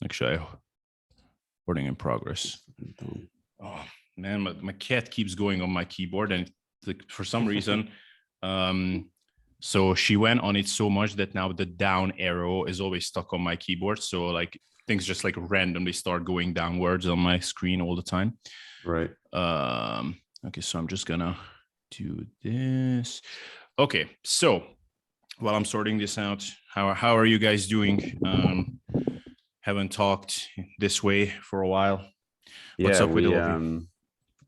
Actually, recording in progress. Oh man, my cat keeps going on my keyboard, and for some reason, so she went on it so much that now the down arrow is always stuck on my keyboard. So like things just like randomly start going downwards on my screen all the time. Right. Okay, so I'm just gonna do this. Okay, so while I'm sorting this out, how are you guys doing? Haven't talked this way for a while. What's up with all of you?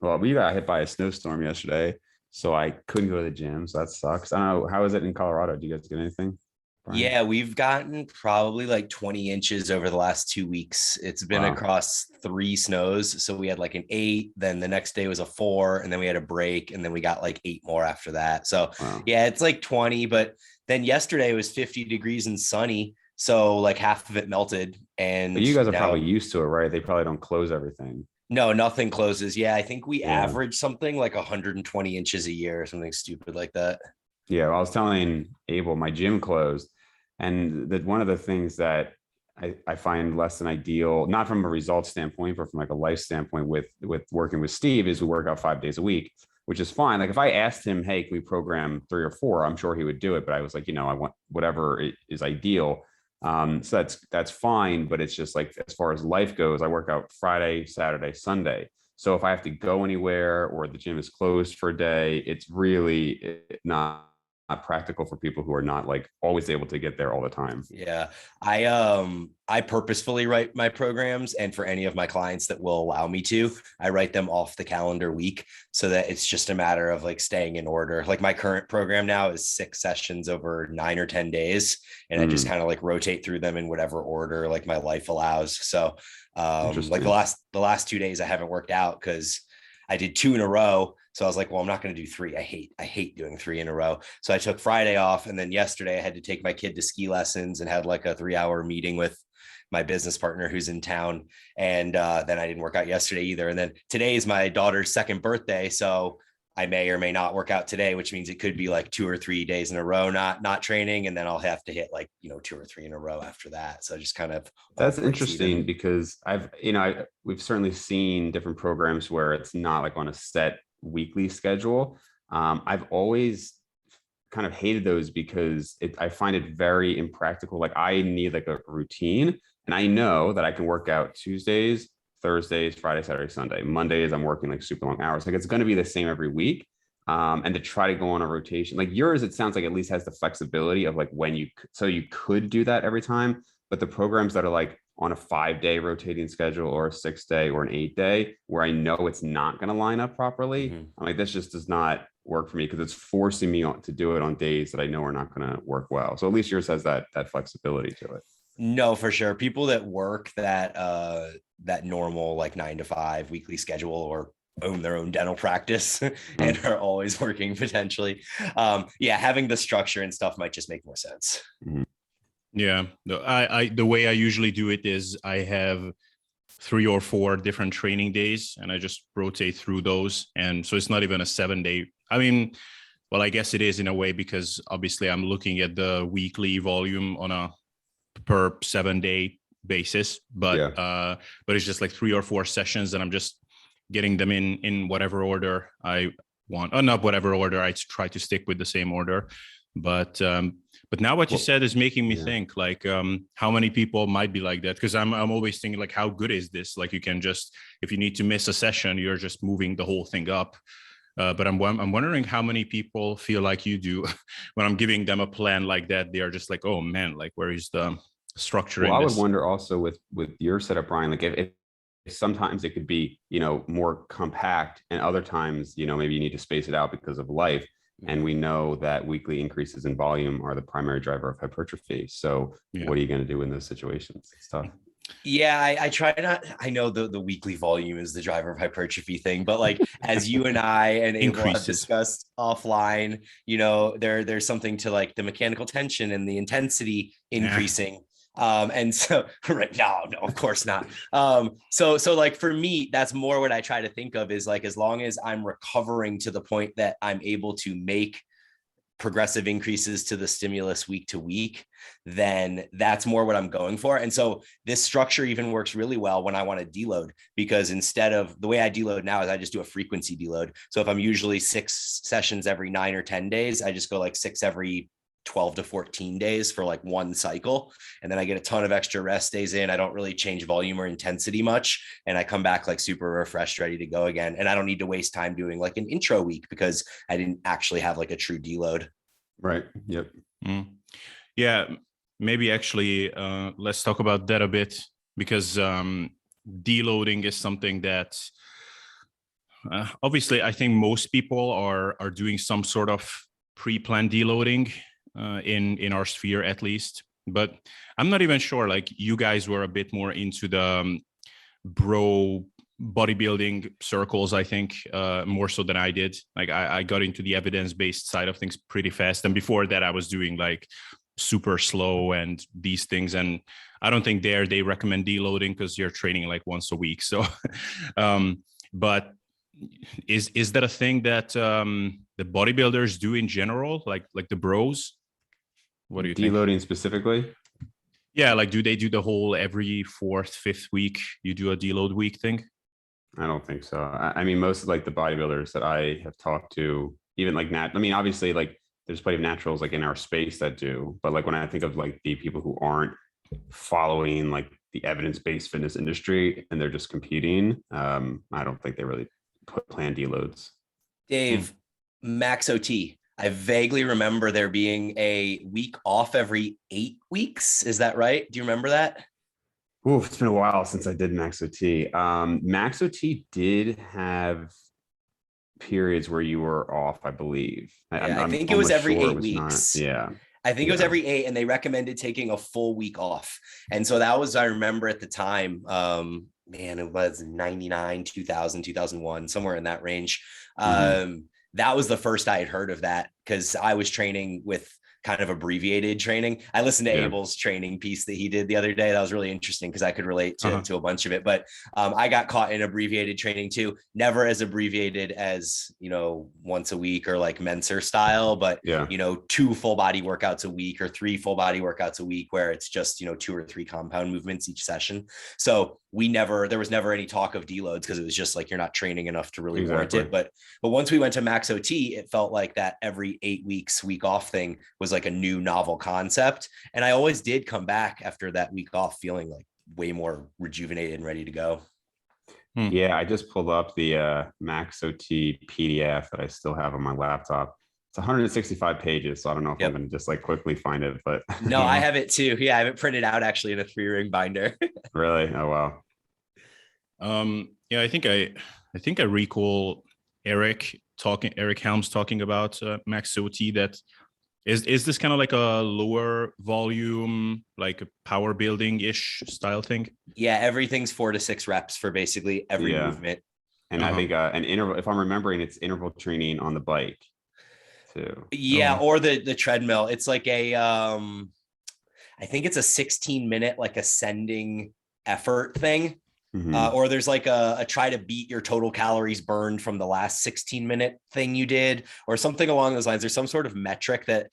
Well, we got hit by a snowstorm yesterday, so I couldn't go to the gym. So that sucks. I don't know. How is it in Colorado? Do you guys get anything, Bryan? Yeah, we've gotten probably like 20 inches over the last 2 weeks. It's been across 3 snows. So we had like an 8, then the next day was a 4, and then we had a break, and then we got like 8 more after that. So yeah, it's like 20, but then yesterday was 50 degrees and sunny. So like half of it melted. And but you guys are probably used to it, right? They probably don't close everything. No, nothing closes. Yeah, I think we average something like 120 inches a year or something stupid like that. Yeah, I was telling Abel, my gym closed. And that one of the things that I find less than ideal, not from a results standpoint, but from like a life standpoint with working with Steve, is we work out 5 days a week, which is fine. Like if I asked him, hey, can we program 3 or 4, I'm sure he would do it. But I was like, I want whatever is ideal. So that's fine. But it's just like, as far as life goes, I work out Friday, Saturday, Sunday. So if I have to go anywhere or the gym is closed for a day, it's really not practical for people who are not like always able to get there all the time. Yeah. I purposefully write my programs, and for any of my clients that will allow me to, I write them off the calendar week so that it's just a matter of like staying in order. Like my current program now is 6 sessions over 9 or 10 days. And I just kind of like rotate through them in whatever order like my life allows. So like the last 2 days I haven't worked out because I did 2 in a row. So I was like, well, I'm not going to do 3. I hate doing 3 in a row. So I took Friday off. And then yesterday I had to take my kid to ski lessons and had like a 3-hour meeting with my business partner who's in town. And then I didn't work out yesterday either. And then today is my daughter's 2nd birthday. So I may or may not work out today, which means it could be like 2 or 3 days in a row, not training. And then I'll have to hit like, 2 or 3 in a row after that. So just kind of. That's interesting because we've certainly seen different programs where it's not like on a set weekly schedule. I've always kind of hated those because I find it very impractical. Like I need like a routine, and I know that I can work out Tuesdays, Thursdays, Friday, Saturday, Sunday. Mondays, I'm working like super long hours. Like it's going to be the same every week. And to try to go on a rotation, like yours, it sounds like at least has the flexibility of like when you could do that every time. But the programs that are like on a 5-day rotating schedule or a 6-day or an 8-day where I know it's not going to line up properly, I'm like, this just does not work for me because it's forcing me to do it on days that I know are not going to work well. So at least yours has that flexibility to it. No, for sure. People that work that normal like 9 to 5 weekly schedule or own their own dental practice and are always working potentially. Having the structure and stuff might just make more sense. Yeah, the way I usually do it is I have 3 or 4 different training days and I just rotate through those. And so it's not even a 7-day. I mean, well, I guess it is in a way because obviously I'm looking at the weekly volume on a per 7-day basis, but it's just like 3 or 4 sessions and I'm just getting them in whatever order I want. Or not whatever order, I try to stick with the same order. But now what you said is making me think like how many people might be like that, because I'm always thinking like how good is this? Like you can just, if you need to miss a session, you're just moving the whole thing up. But I'm wondering how many people feel like you do when I'm giving them a plan like that. They are just like, oh man, like where is the structure? Well, I would wonder also with your setup, Bryan, like if sometimes it could be, more compact and other times, maybe you need to space it out because of life. And we know that weekly increases in volume are the primary driver of hypertrophy. So what are you going to do in those situations? It's tough. Yeah, I try not. I know the weekly volume is the driver of hypertrophy thing, but like as you and I and Abel have discussed offline, there's something to like the mechanical tension and the intensity increasing. And so right now, no, of course not. So like for me, that's more what I try to think of is like, as long as I'm recovering to the point that I'm able to make progressive increases to the stimulus week to week, then that's more what I'm going for. And so this structure even works really well when I want to deload, because instead of the way I deload now is I just do a frequency deload. So if I'm usually 6 sessions every 9 or 10 days, I just go like 6 every 12 to 14 days for like one cycle. And then I get a ton of extra rest days in. I don't really change volume or intensity much. And I come back like super refreshed, ready to go again. And I don't need to waste time doing like an intro week because I didn't actually have like a true deload. Right. Yep. Yeah. Maybe actually, let's talk about that a bit, because deloading is something that obviously I think most people are doing some sort of pre-planned deloading in our sphere, at least. But I'm not even sure, like, you guys were a bit more into the bro bodybuilding circles, I think, more so than I did. Like I got into the evidence-based side of things pretty fast. And before that, I was doing like super slow and these things. And I don't think they recommend deloading because you're training like once a week. So, but is that a thing that the bodybuilders do in general, like the bros? What do you think? Deloading specifically? Yeah, like do they do the whole every 4th, 5th week you do a deload week thing? I don't think so. I mean, most of like the bodybuilders that I have talked to, even like I mean, obviously, like there's plenty of naturals like in our space that do, but like when I think of like the people who aren't following like the evidence-based fitness industry and they're just competing, I don't think they really put planned deloads. Dave, Max OT. I vaguely remember there being a week off every 8 weeks. Is that right? Do you remember that? Ooh, it's been a while since I did Max OT. Max OT did have periods where you were off, I believe. I think it was every 8 weeks. Yeah. I think it was every 8, and they recommended taking a full week off. And so that was, I remember at the time, man, it was 99, 2000, 2001, somewhere in that range. That was the first I had heard of that, because I was training with kind of abbreviated training. I listened to Abel's training piece that he did the other day. That was really interesting because I could relate to a bunch of it. But I got caught in abbreviated training too. Never as abbreviated as, once a week or like Menser style, but 2 full body workouts a week or 3 full body workouts a week, where it's just, 2 or 3 compound movements each session. So there was never any talk of deloads, because it was just like, you're not training enough to really warrant it. But once we went to Max OT, it felt like that every 8 weeks, week off thing was like a new novel concept. And I always did come back after that week off feeling like way more rejuvenated and ready to go. Yeah, I just pulled up the Max OT PDF that I still have on my laptop. It's 165 pages, so I don't know if I'm going to just like quickly find it, but no, I have it too. Yeah, I have it printed out actually in a 3-ring binder. Really? Oh wow. Yeah, I think I recall Eric Helms talking about Max OT. That is this kind of like a lower volume, like a power building ish style thing? Yeah, everything's 4 to 6 reps for basically every movement. And I think an interval, if I'm remembering, it's interval training on the bike too. Yeah, or the treadmill. It's like I think it's a 16-minute like ascending effort thing. Or there's like a try to beat your total calories burned from the last 16-minute thing you did, or something along those lines. There's some sort of metric that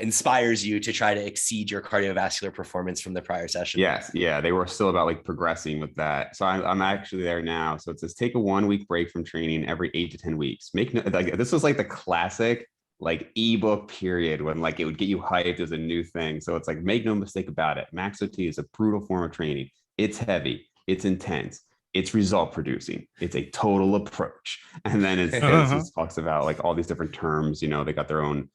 inspires you to try to exceed your cardiovascular performance from the prior session. Yes. Yeah. They were still about like progressing with that. So I'm actually there now. So it says take a 1-week break from training every 8 to 10 weeks. This was like the classic like ebook period when like it would get you hyped as a new thing. So it's like, make no mistake about it. Max OT is a brutal form of training. It's heavy. It's intense. It's result producing. It's a total approach. And then it talks about like all these different terms. They got their own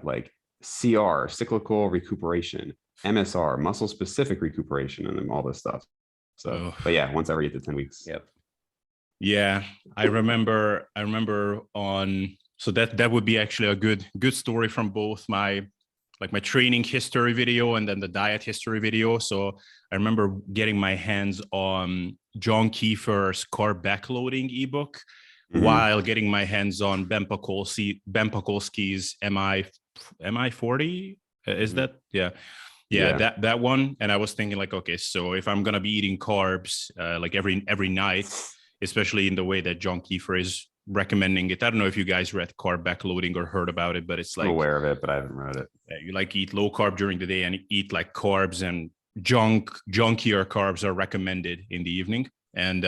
like CR, cyclical recuperation, MSR, muscle specific recuperation, and then all this stuff. So, but yeah, once every 8 to 10 weeks. Yep. Yeah, I remember so that would be actually a good story from both my training history video and then the diet history video. So I remember getting my hands on John Kiefer's carb backloading ebook while getting my hands on Ben Pakulski's MI40. Is that? Yeah. That one. And I was thinking like, okay, so if I'm going to be eating carbs like every night, especially in the way that John Kiefer is recommending it. I don't know if you guys read Carb Backloading or heard about it, but it's like, I'm aware of it, but I haven't read it. you like eat low carb during the day and eat like carbs, and junkier carbs are recommended in the evening. And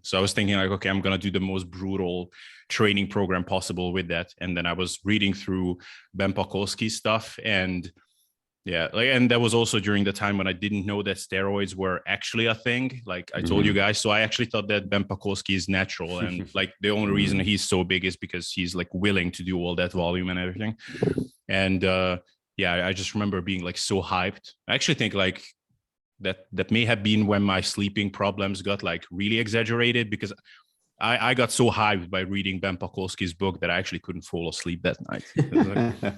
so I was thinking like, okay, I'm going to do the most brutal training program possible with that. And then I was reading through Ben Pakulski's stuff, and yeah, like, and that was also during the time when I didn't know that steroids were actually a thing. Like I told you guys, so I actually thought that Ben Pakulski is natural, and like the only reason he's so big is because he's like willing to do all that volume and everything. And yeah, I just remember being like so hyped. I actually think like that may have been when my sleeping problems got like really exaggerated, because I got so hyped by reading Ben Pakulski's book that I actually couldn't fall asleep that night. Like,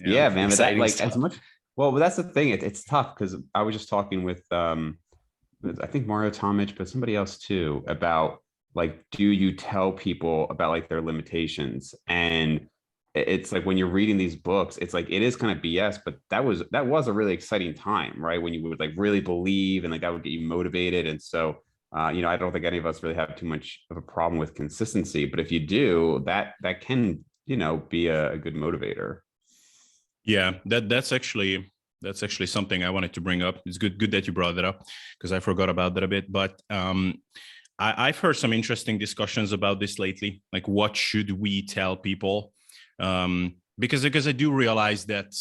yeah, man, but that, like stuff. as much. Well, but that's the thing. It's tough because I was just talking with I think Mario Tomic, but somebody else too, about like, do you tell people about like their limitations? And it's like when you're reading these books, it's like it is kind of BS, but that was a really exciting time, right? When you would like really believe, and like that would get you motivated. And so you know, I don't think any of us really have too much of a problem with consistency, but if you do, that can, you know, be a good motivator. Yeah, that's actually something I wanted to bring up. It's good that you brought that up, because I forgot about that a bit. But I've heard some interesting discussions about this lately. Like, what should we tell people? Because I do realize that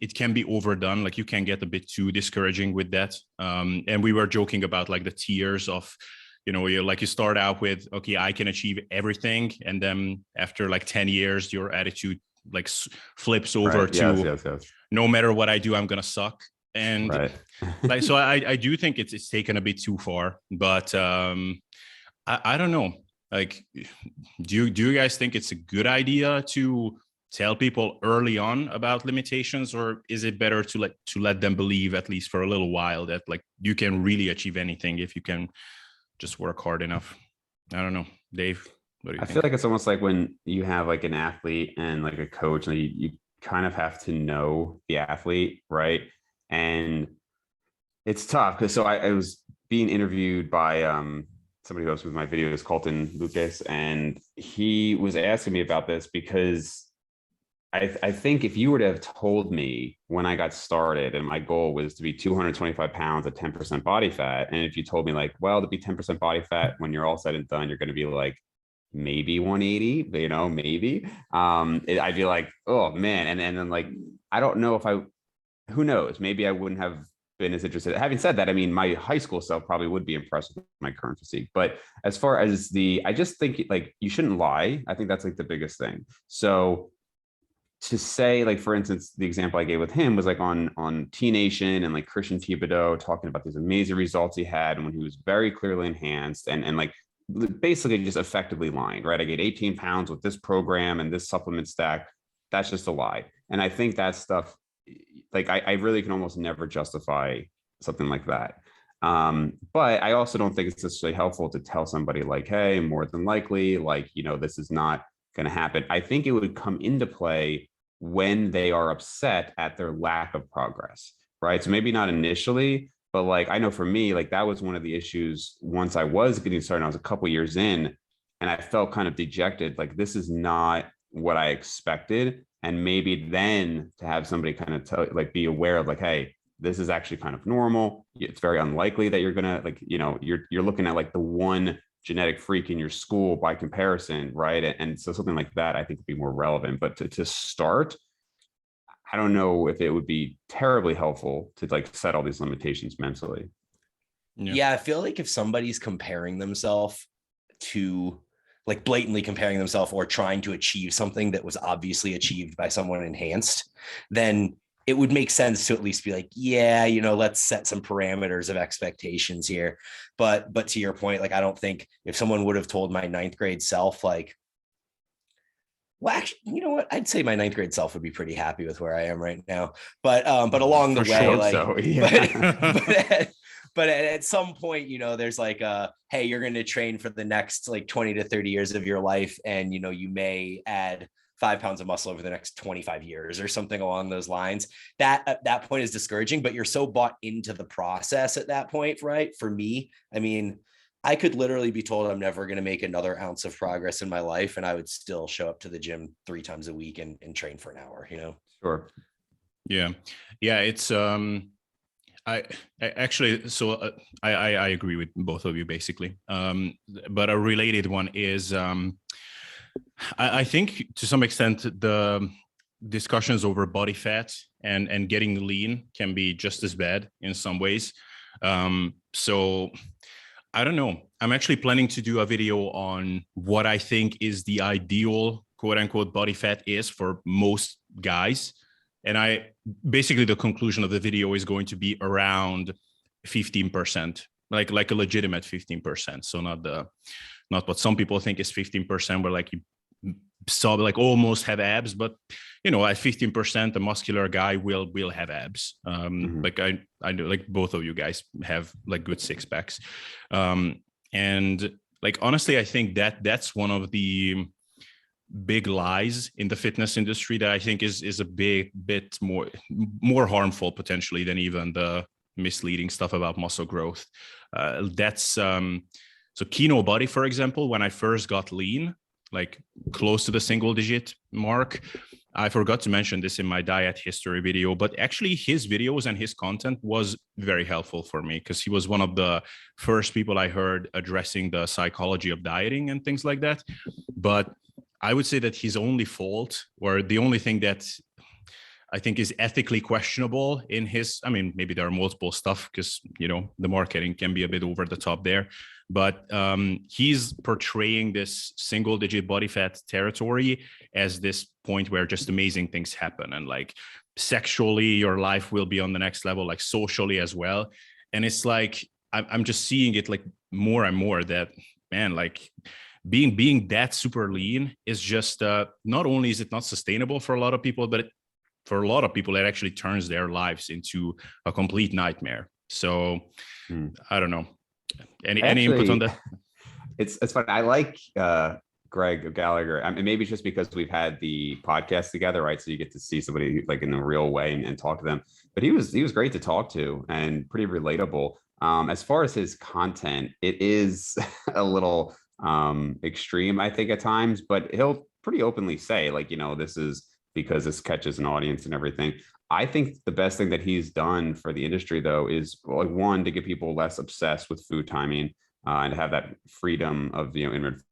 it can be overdone. Like you can get a bit too discouraging with that. And we were joking about like the tiers of, you know, you start out with, okay, I can achieve everything, and then after like 10 years, your attitude like flips over to yes. No matter what I do, I'm gonna suck. And right. like, so I do think it's taken a bit too far. But I don't know. Like, do you guys think it's a good idea to tell people early on about limitations, or is it better to let them believe, at least for a little while, that like you can really achieve anything if you can just work hard enough? I don't know, Dave. What do you I think? feel like it's almost like when you have like an athlete and like a coach, and you kind of have to know the athlete, right? And it's tough because I was being interviewed by somebody who else with my videos, Colton Lucas, and he was asking me about this because I think if you were to have told me when I got started and my goal was to be 225 pounds at 10% body fat, and if you told me like, well, to be 10% body fat when you're all said and done, you're going to be like maybe 180, you know, maybe I'd be like, oh man. And then like, I don't know if who knows, maybe I wouldn't have been as interested. Having said that, I mean, my high school self probably would be impressed with my current physique. But as far as I just think like you shouldn't lie. I think that's like the biggest thing. So to say, like, for instance, the example I gave with him was like on T Nation and like Christian Thibodeau talking about these amazing results he had when he was very clearly enhanced and like basically just effectively lying, right? I gained 18 pounds with this program and this supplement stack. That's just a lie. And I think that stuff, like I really can almost never justify something like that. But I also don't think it's necessarily helpful to tell somebody like, hey, more than likely, like, you know, this is not going to happen. I think it would come into play when they are upset at their lack of progress, right? So maybe not initially, but like, I know for me, like that was one of the issues once I was getting started. I was a couple years in and I felt kind of dejected. Like, this is not what I expected. And maybe then to have somebody kind of tell, like, be aware of like, hey, this is actually kind of normal. It's very unlikely that you're going to, like, you know, you're looking at like the one genetic freak in your school by comparison, right? And so something like that, I think would be more relevant. But to start, I don't know if it would be terribly helpful to like set all these limitations mentally. Yeah, I feel like if somebody's comparing themselves to, like, blatantly comparing themselves or trying to achieve something that was obviously achieved by someone enhanced, then it would make sense to at least be like, yeah, you know, let's set some parameters of expectations here. But to your point, like, I don't think if someone would have told my ninth grade self, like, well, actually, you know what? I'd say my ninth grade self would be pretty happy with where I am right now. But along the way, sure, like, so, yeah. but at some point, you know, there's like hey, you're going to train for the next like 20 to 30 years of your life. And, you know, you may add 5 pounds of muscle over the next 25 years or something along those lines. That at that point is discouraging, but you're so bought into the process at that point, right? For me, I mean, I could literally be told I'm never going to make another ounce of progress in my life, and I would still show up to the gym 3 times a week and train for an hour, you know? Sure. Yeah. Yeah. It's, I actually, so I agree with both of you basically. But a related one is, I think to some extent the discussions over body fat and getting lean can be just as bad in some ways. So I don't know. I'm actually planning to do a video on what I think is the ideal quote unquote body fat is for most guys. And I basically the conclusion of the video is going to be around 15%, like a legitimate 15%. So not what some people think is 15%, where like you saw like almost have abs, but you know, at 15%, a muscular guy will have abs. Like I know, like both of you guys have like good six packs. And like honestly, I think that's one of the big lies in the fitness industry that I think is a bit more harmful potentially than even the misleading stuff about muscle growth. That's so kinobody, for example, when I first got lean, like close to the single digit mark, I forgot to mention this in my diet history video, but actually his videos and his content was very helpful for me because he was one of the first people I heard addressing the psychology of dieting and things like that. But I would say that his only fault, or the only thing that I think is ethically questionable in his, I mean, maybe there are multiple stuff because, you know, the marketing can be a bit over the top there, but he's portraying this single digit body fat territory as this point where just amazing things happen. And like sexually, your life will be on the next level, like socially as well. And it's like, I'm just seeing it like more and more that, man, like being that super lean is just, not only is it not sustainable for a lot of people, but for a lot of people, it actually turns their lives into a complete nightmare. So I don't know. Any input on that? It's funny. I like Greg Gallagher. I mean, maybe it's just because we've had the podcast together, right? So you get to see somebody like in a real way and talk to them. But he was great to talk to and pretty relatable. As far as his content, it is a little extreme, I think, at times, but he'll pretty openly say, like, you know, this is because this catches an audience and everything. I think the best thing that he's done for the industry, though, is like one, to get people less obsessed with food timing and have that freedom of, you know, intermittent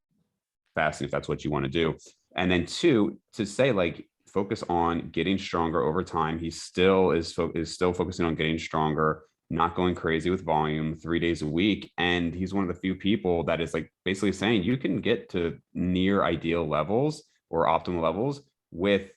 fasting if that's what you want to do. And then two, to say like focus on getting stronger over time. He still is still focusing on getting stronger, not going crazy with volume 3 days a week. And he's one of the few people that is like basically saying you can get to near ideal levels or optimal levels with,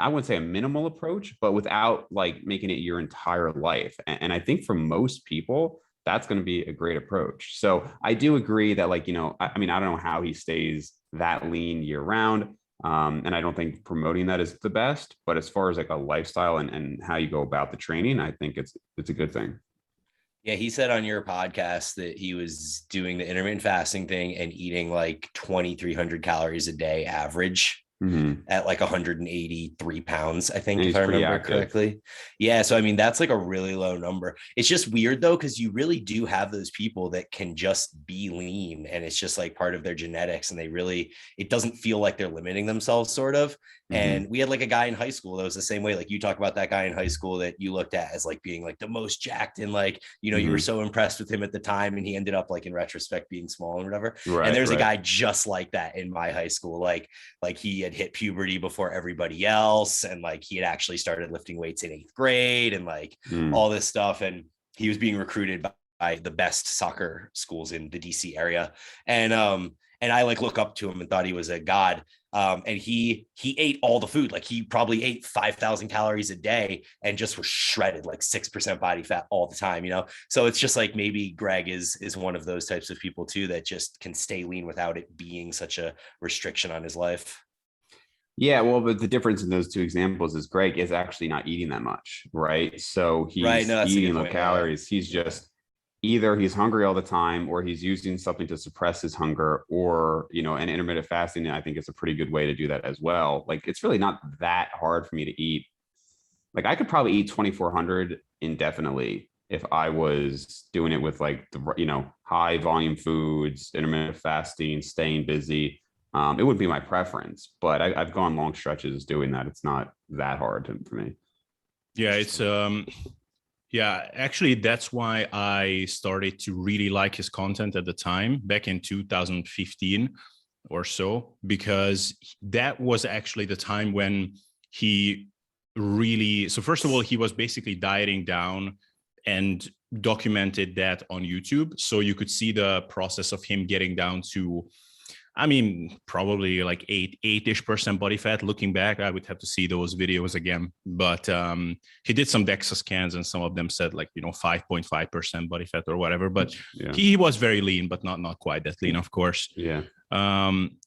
I wouldn't say a minimal approach, but without like making it your entire life. And I think for most people, that's going to be a great approach. So I do agree that, like, you know, I mean, I don't know how he stays that lean year round. And I don't think promoting that is the best, but as far as like a lifestyle and how you go about the training, I think it's a good thing. Yeah, he said on your podcast that he was doing the intermittent fasting thing and eating like 2,300 calories a day average. At like 183 pounds, I think, if I remember correctly. Yeah. So, I mean, that's like a really low number. It's just weird though, because you really do have those people that can just be lean and it's just like part of their genetics. And it doesn't feel like they're limiting themselves sort of. And we had like a guy in high school that was the same way. Like you talk about that guy in high school that you looked at as like being like the most jacked and like, you know, you were so impressed with him at the time and he ended up like in retrospect being small and whatever. And there's a guy just like that in my high school. Like he had hit puberty before everybody else. And like, he had actually started lifting weights in 8th grade and like all this stuff. And he was being recruited by the best soccer schools in the DC area. And I like look up to him and thought he was a god. And he ate all the food. Like he probably ate 5,000 calories a day and just was shredded, like 6% body fat all the time, you know? So it's just like, maybe Greg is one of those types of people too, that just can stay lean without it being such a restriction on his life. Yeah, well, but the difference in those two examples is Greg is actually not eating that much, right? So he's eating low calories. He's just either he's hungry all the time or he's using something to suppress his hunger, or, you know, and intermittent fasting, I think it's a pretty good way to do that as well. Like, it's really not that hard for me to eat. Like, I could probably eat 2,400 indefinitely if I was doing it with like the, high volume foods, intermittent fasting, staying busy, it would be my preference. But I've gone long stretches doing that. It's not that hard for me. Yeah, it's yeah, actually that's why I started to really like his content at the time back in 2015 or so, because that was actually the time when he really, so first of all, he was basically dieting down and documented that on YouTube. So you could see the process of him getting down to, I mean, probably like 8-ish% body fat. Looking back, I would have to see those videos again. But he did some DEXA scans, and some of them said like 5.5% body fat or whatever. But Yeah. he was very lean, but not quite that lean, of course. Yeah.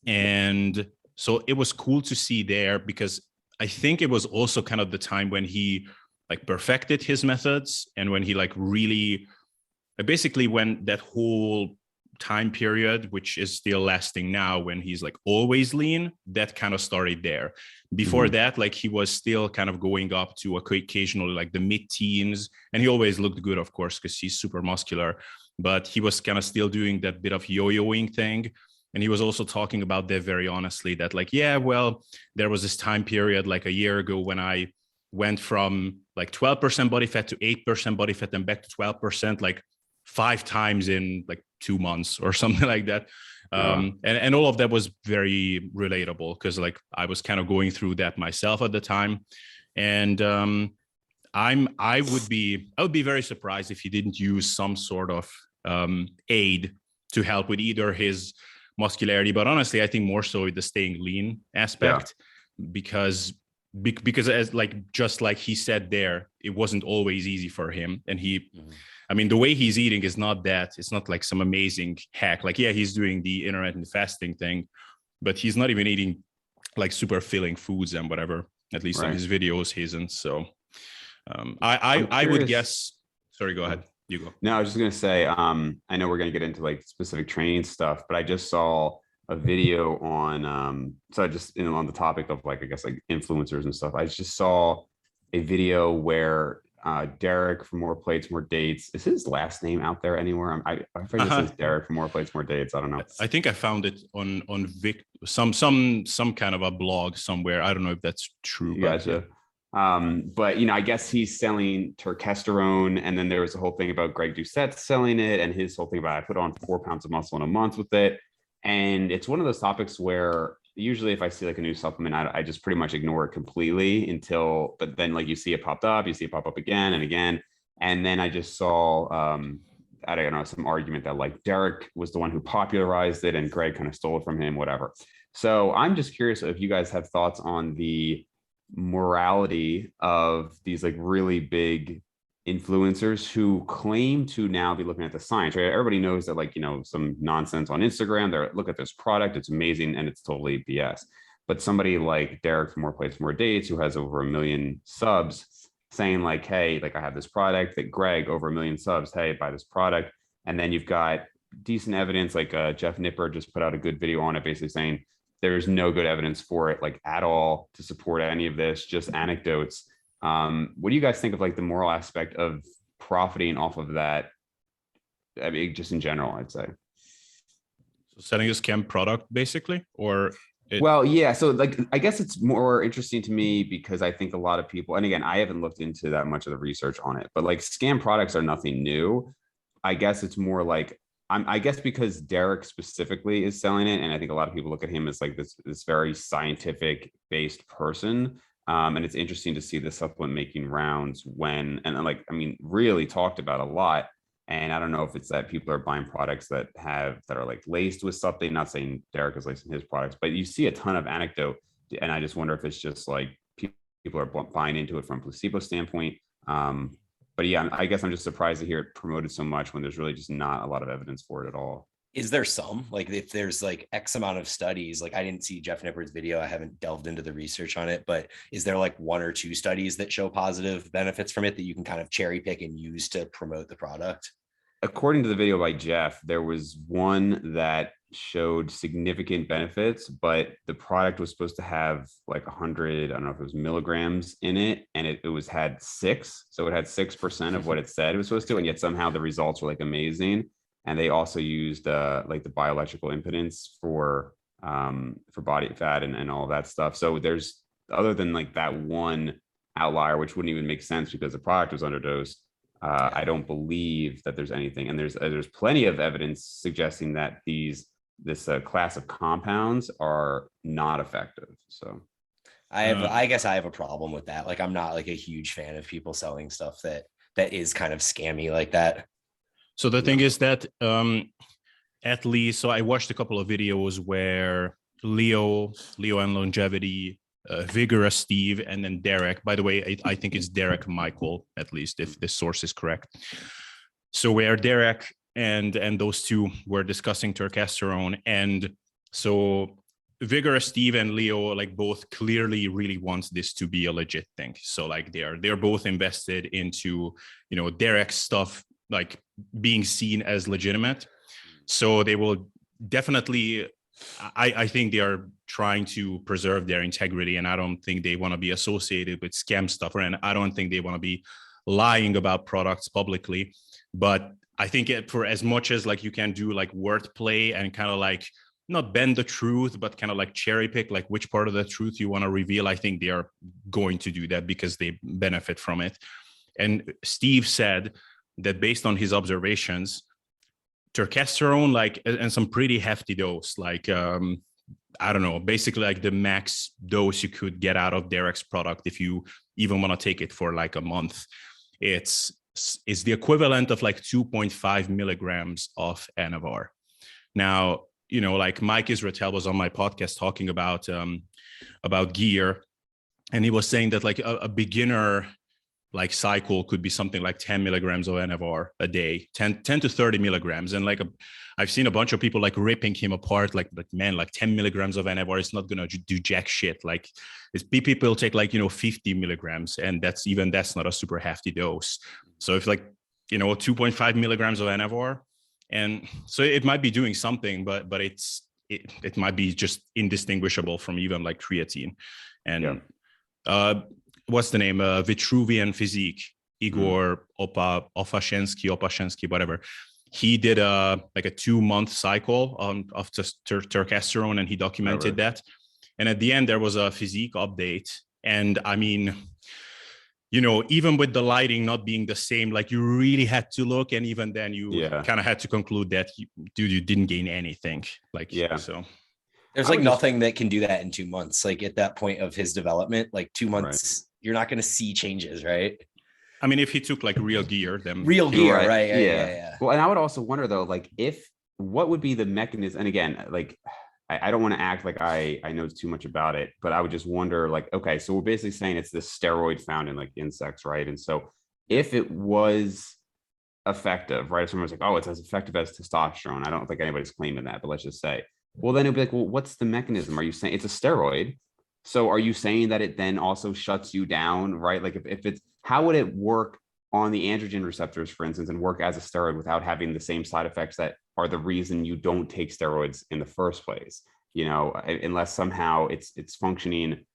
And so it was cool to see there, because I think it was also kind of the time when he like perfected his methods, and when he like really, basically when that whole time period, which is still lasting now, when he's like always lean, that kind of started there. Before that, like he was still kind of going up to occasionally like the mid-teens, and he always looked good, of course, because he's super muscular, but he was kind of still doing that bit of yo-yoing thing. And he was also talking about that very honestly, that like, yeah, well, there was this time period like a year ago when I went from like 12% body fat to 8% body fat and back to 12%, like 5 times in like 2 months or something like that. And all of that was very relatable, because like I was kind of going through that myself at the time. And I would be very surprised if he didn't use some sort of aid to help with either his muscularity, but honestly, I think more so the staying lean aspect, because as like, just like he said there, it wasn't always easy for him. And I mean, the way he's eating is not that, it's not like some amazing hack. Like, yeah, he's doing the intermittent fasting thing, but he's not even eating like super filling foods and whatever, at least on his videos, he isn't. So I would guess, sorry, go ahead. You go. No, I was just going to say, I know we're going to get into like specific training stuff, but I just saw a video on, so just on the topic of like, I guess like influencers and stuff. I just saw a video where Derek from More Plates, More Dates. Is his last name out there anywhere? I forget it says Derek from More Plates, More Dates. I don't know. I think I found it on some kind of a blog somewhere. I don't know if that's true. Gotcha. But I guess he's selling Turkesterone, and then there was a whole thing about Greg Doucette selling it, and his whole thing about I put on 4 pounds of muscle in a month with it. And it's one of those topics where usually if I see like a new supplement, I just pretty much ignore it completely but then like you see it popped up, you see it pop up again and again. And then I just saw, I don't know, some argument that like Derek was the one who popularized it and Greg kind of stole it from him, whatever. So I'm just curious if you guys have thoughts on the morality of these like really big influencers who claim to now be looking at the science, right? Everybody knows that like, some nonsense on Instagram, they're look at this product, it's amazing, and it's totally BS. But somebody like Derek from More Plates, More Dates, who has over 1 million subs, saying like, hey, like I have this product, that Greg over 1 million subs, hey, buy this product. And then you've got decent evidence, like Jeff Nipper just put out a good video on it, basically saying there's no good evidence for it, like at all, to support any of this, just anecdotes. What do you guys think of like the moral aspect of profiting off of that? I mean, just in general, I'd say. So selling a scam product, basically, or well, yeah. So like, I guess it's more interesting to me because I think a lot of people, and again, I haven't looked into that much of the research on it, but like scam products are nothing new. I guess it's more like, I guess because Derek specifically is selling it, and I think a lot of people look at him as like this very scientific based person. And it's interesting to see the supplement making rounds and like, I mean, really talked about a lot. And I don't know if it's that people are buying products that are like laced with something, not saying Derek is lacing his products, but you see a ton of anecdote. And I just wonder if it's just like people are buying into it from a placebo standpoint. But yeah, I guess I'm just surprised to hear it promoted so much when there's really just not a lot of evidence for it at all. Is there some, like if there's like X amount of studies, like I didn't see Jeff Nipper's video, I haven't delved into the research on it, but is there like 1 or 2 studies that show positive benefits from it that you can kind of cherry pick and use to promote the product? according to the video by Jeff, there was one that showed significant benefits, but the product was supposed to have like 100, I don't know if it was milligrams in it, and it was had 6. So it had 6% of what it said it was supposed to, and yet somehow the results were like amazing. And they also used like the bioelectrical impedance for body fat and all of that stuff. So there's, other than like that one outlier, which wouldn't even make sense because the product was underdosed, I don't believe that there's anything. And there's plenty of evidence suggesting that this class of compounds are not effective. So I guess I have a problem with that. Like, I'm not like a huge fan of people selling stuff that is kind of scammy like that. So the thing is that at least, so I watched a couple of videos where Leo and Longevity, Vigorous Steve, and then Derek. By the way, I think it's Derek Michael, at least if this source is correct. So where Derek and those two were discussing turkesterone, and so Vigorous Steve and Leo like both clearly really want this to be a legit thing. So like they're both invested into, you know, Derek's stuff like being seen as legitimate. So they will definitely, I think they are trying to preserve their integrity, and I don't think they want to be associated with scam stuff, and I don't think they want to be lying about products publicly. But I think for as much as like you can do like wordplay and kind of like not bend the truth, but kind of like cherry pick like which part of the truth you want to reveal, I think they are going to do that because they benefit from it. And Steve said that based on his observations, turkesterone, like, and some pretty hefty dose, like I don't know, basically like the max dose you could get out of Derek's product if you even want to take it for like a month, it's the equivalent of like 2.5 milligrams of Anavar. Now, you know, like Mike Israetel was on my podcast talking about gear, and he was saying that like a beginner like cycle could be something like 10 milligrams of Anavar a day, 10 to 30 milligrams. And like I've seen a bunch of people like ripping him apart, like man, like 10 milligrams of Anavar is not going to do jack shit. Like people take like, you know, 50 milligrams, and that's not a super hefty dose. So if like, you know, 2.5 milligrams of Anavar, and so it might be doing something, but it might be just indistinguishable from even like creatine. And what's the name? Vitruvian Physique, Igor Opashensky, whatever. He did like a 2-month cycle of just turkesterone, and he documented that. And at the end, there was a physique update. And I mean, you know, even with the lighting not being the same, like you really had to look, and even then you kind of had to conclude that you didn't gain anything. Like, so. There's like nothing that can do that in 2 months. Like at that point of his development, like 2 months, you're not going to see changes, right? I mean, if he took like real gear, then real gear, right? Yeah. Well, and I would also wonder though, like what would be the mechanism? And again, like I don't want to act like I know too much about it, but I would just wonder, like, okay, so we're basically saying it's this steroid found in like insects, right? And so if it was effective, right? If someone was like, oh, it's as effective as testosterone, I don't think anybody's claiming that, but let's just say, well, then it'd be like, well, what's the mechanism? Are you saying it's a steroid? So are you saying that it then also shuts you down, right? Like if it's, how would it work on the androgen receptors, for instance, and work as a steroid without having the same side effects that are the reason you don't take steroids in the first place? You know, unless somehow it's functioning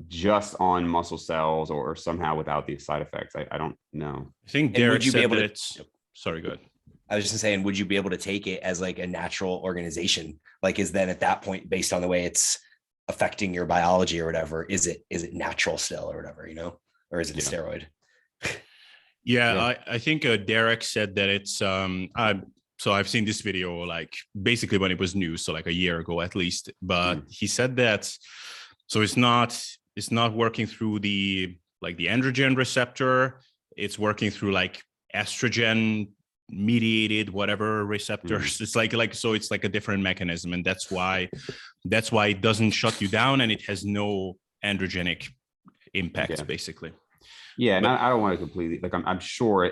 just on muscle cells or somehow without these side effects. I don't know. I think Derek said that it's, sorry, go ahead. I was just saying, would you be able to take it as like a natural organization? Like, is then at that point, based on the way it's affecting your biology or whatever, is it natural still or whatever, you know, or is it a steroid? I think Derek said that it's so I've seen this video like basically when it was new, so like a year ago at least, but he said that so it's not working through the androgen receptor, it's working through like estrogen mediated whatever receptors. It's like so it's like a different mechanism, and that's why it doesn't shut you down, and it has no androgenic impact basically. And I don't want to completely, like, I'm sure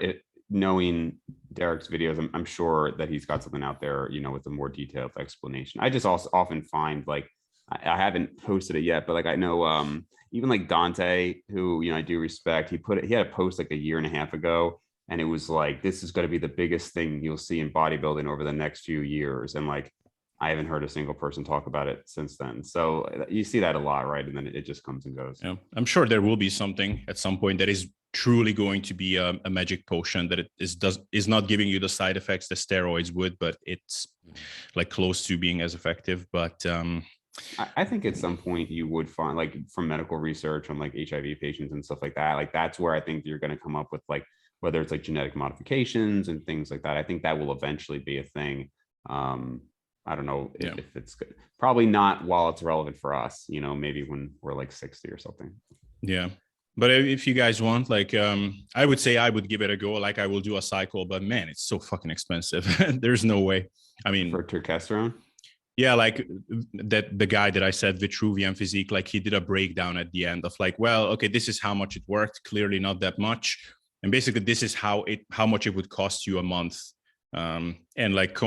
knowing Derek's videos, I'm sure that he's got something out there, you know, with a more detailed explanation. I just also often find, like, I haven't posted it yet, but like I know even like Dante, who, you know, I do respect, he had a post like a year and a half ago, and it was like, this is going to be the biggest thing you'll see in bodybuilding over the next few years. And like, I haven't heard a single person talk about it since then. So you see that a lot, right? And then it just comes and goes. Yeah, I'm sure there will be something at some point that is truly going to be a magic potion that it is not giving you the side effects the steroids would, but it's like close to being as effective. But I think at some point you would find, like from medical research on like HIV patients and stuff like that, like that's where I think you're going to come up with like, whether it's like genetic modifications and things like that. I think that will eventually be a thing. I don't know if it's good. Probably not while it's relevant for us, you know, maybe when we're like 60 or something. Yeah. But if you guys want, like, I would say I would give it a go. Like I will do a cycle, but man, it's so fucking expensive. There's no way. I mean, for Turkesterone. Yeah, like that the guy that I said, Vitruvian Physique, like he did a breakdown at the end of like, well, okay, this is how much it worked. Clearly not that much. And basically this is how much it would cost you a month. And like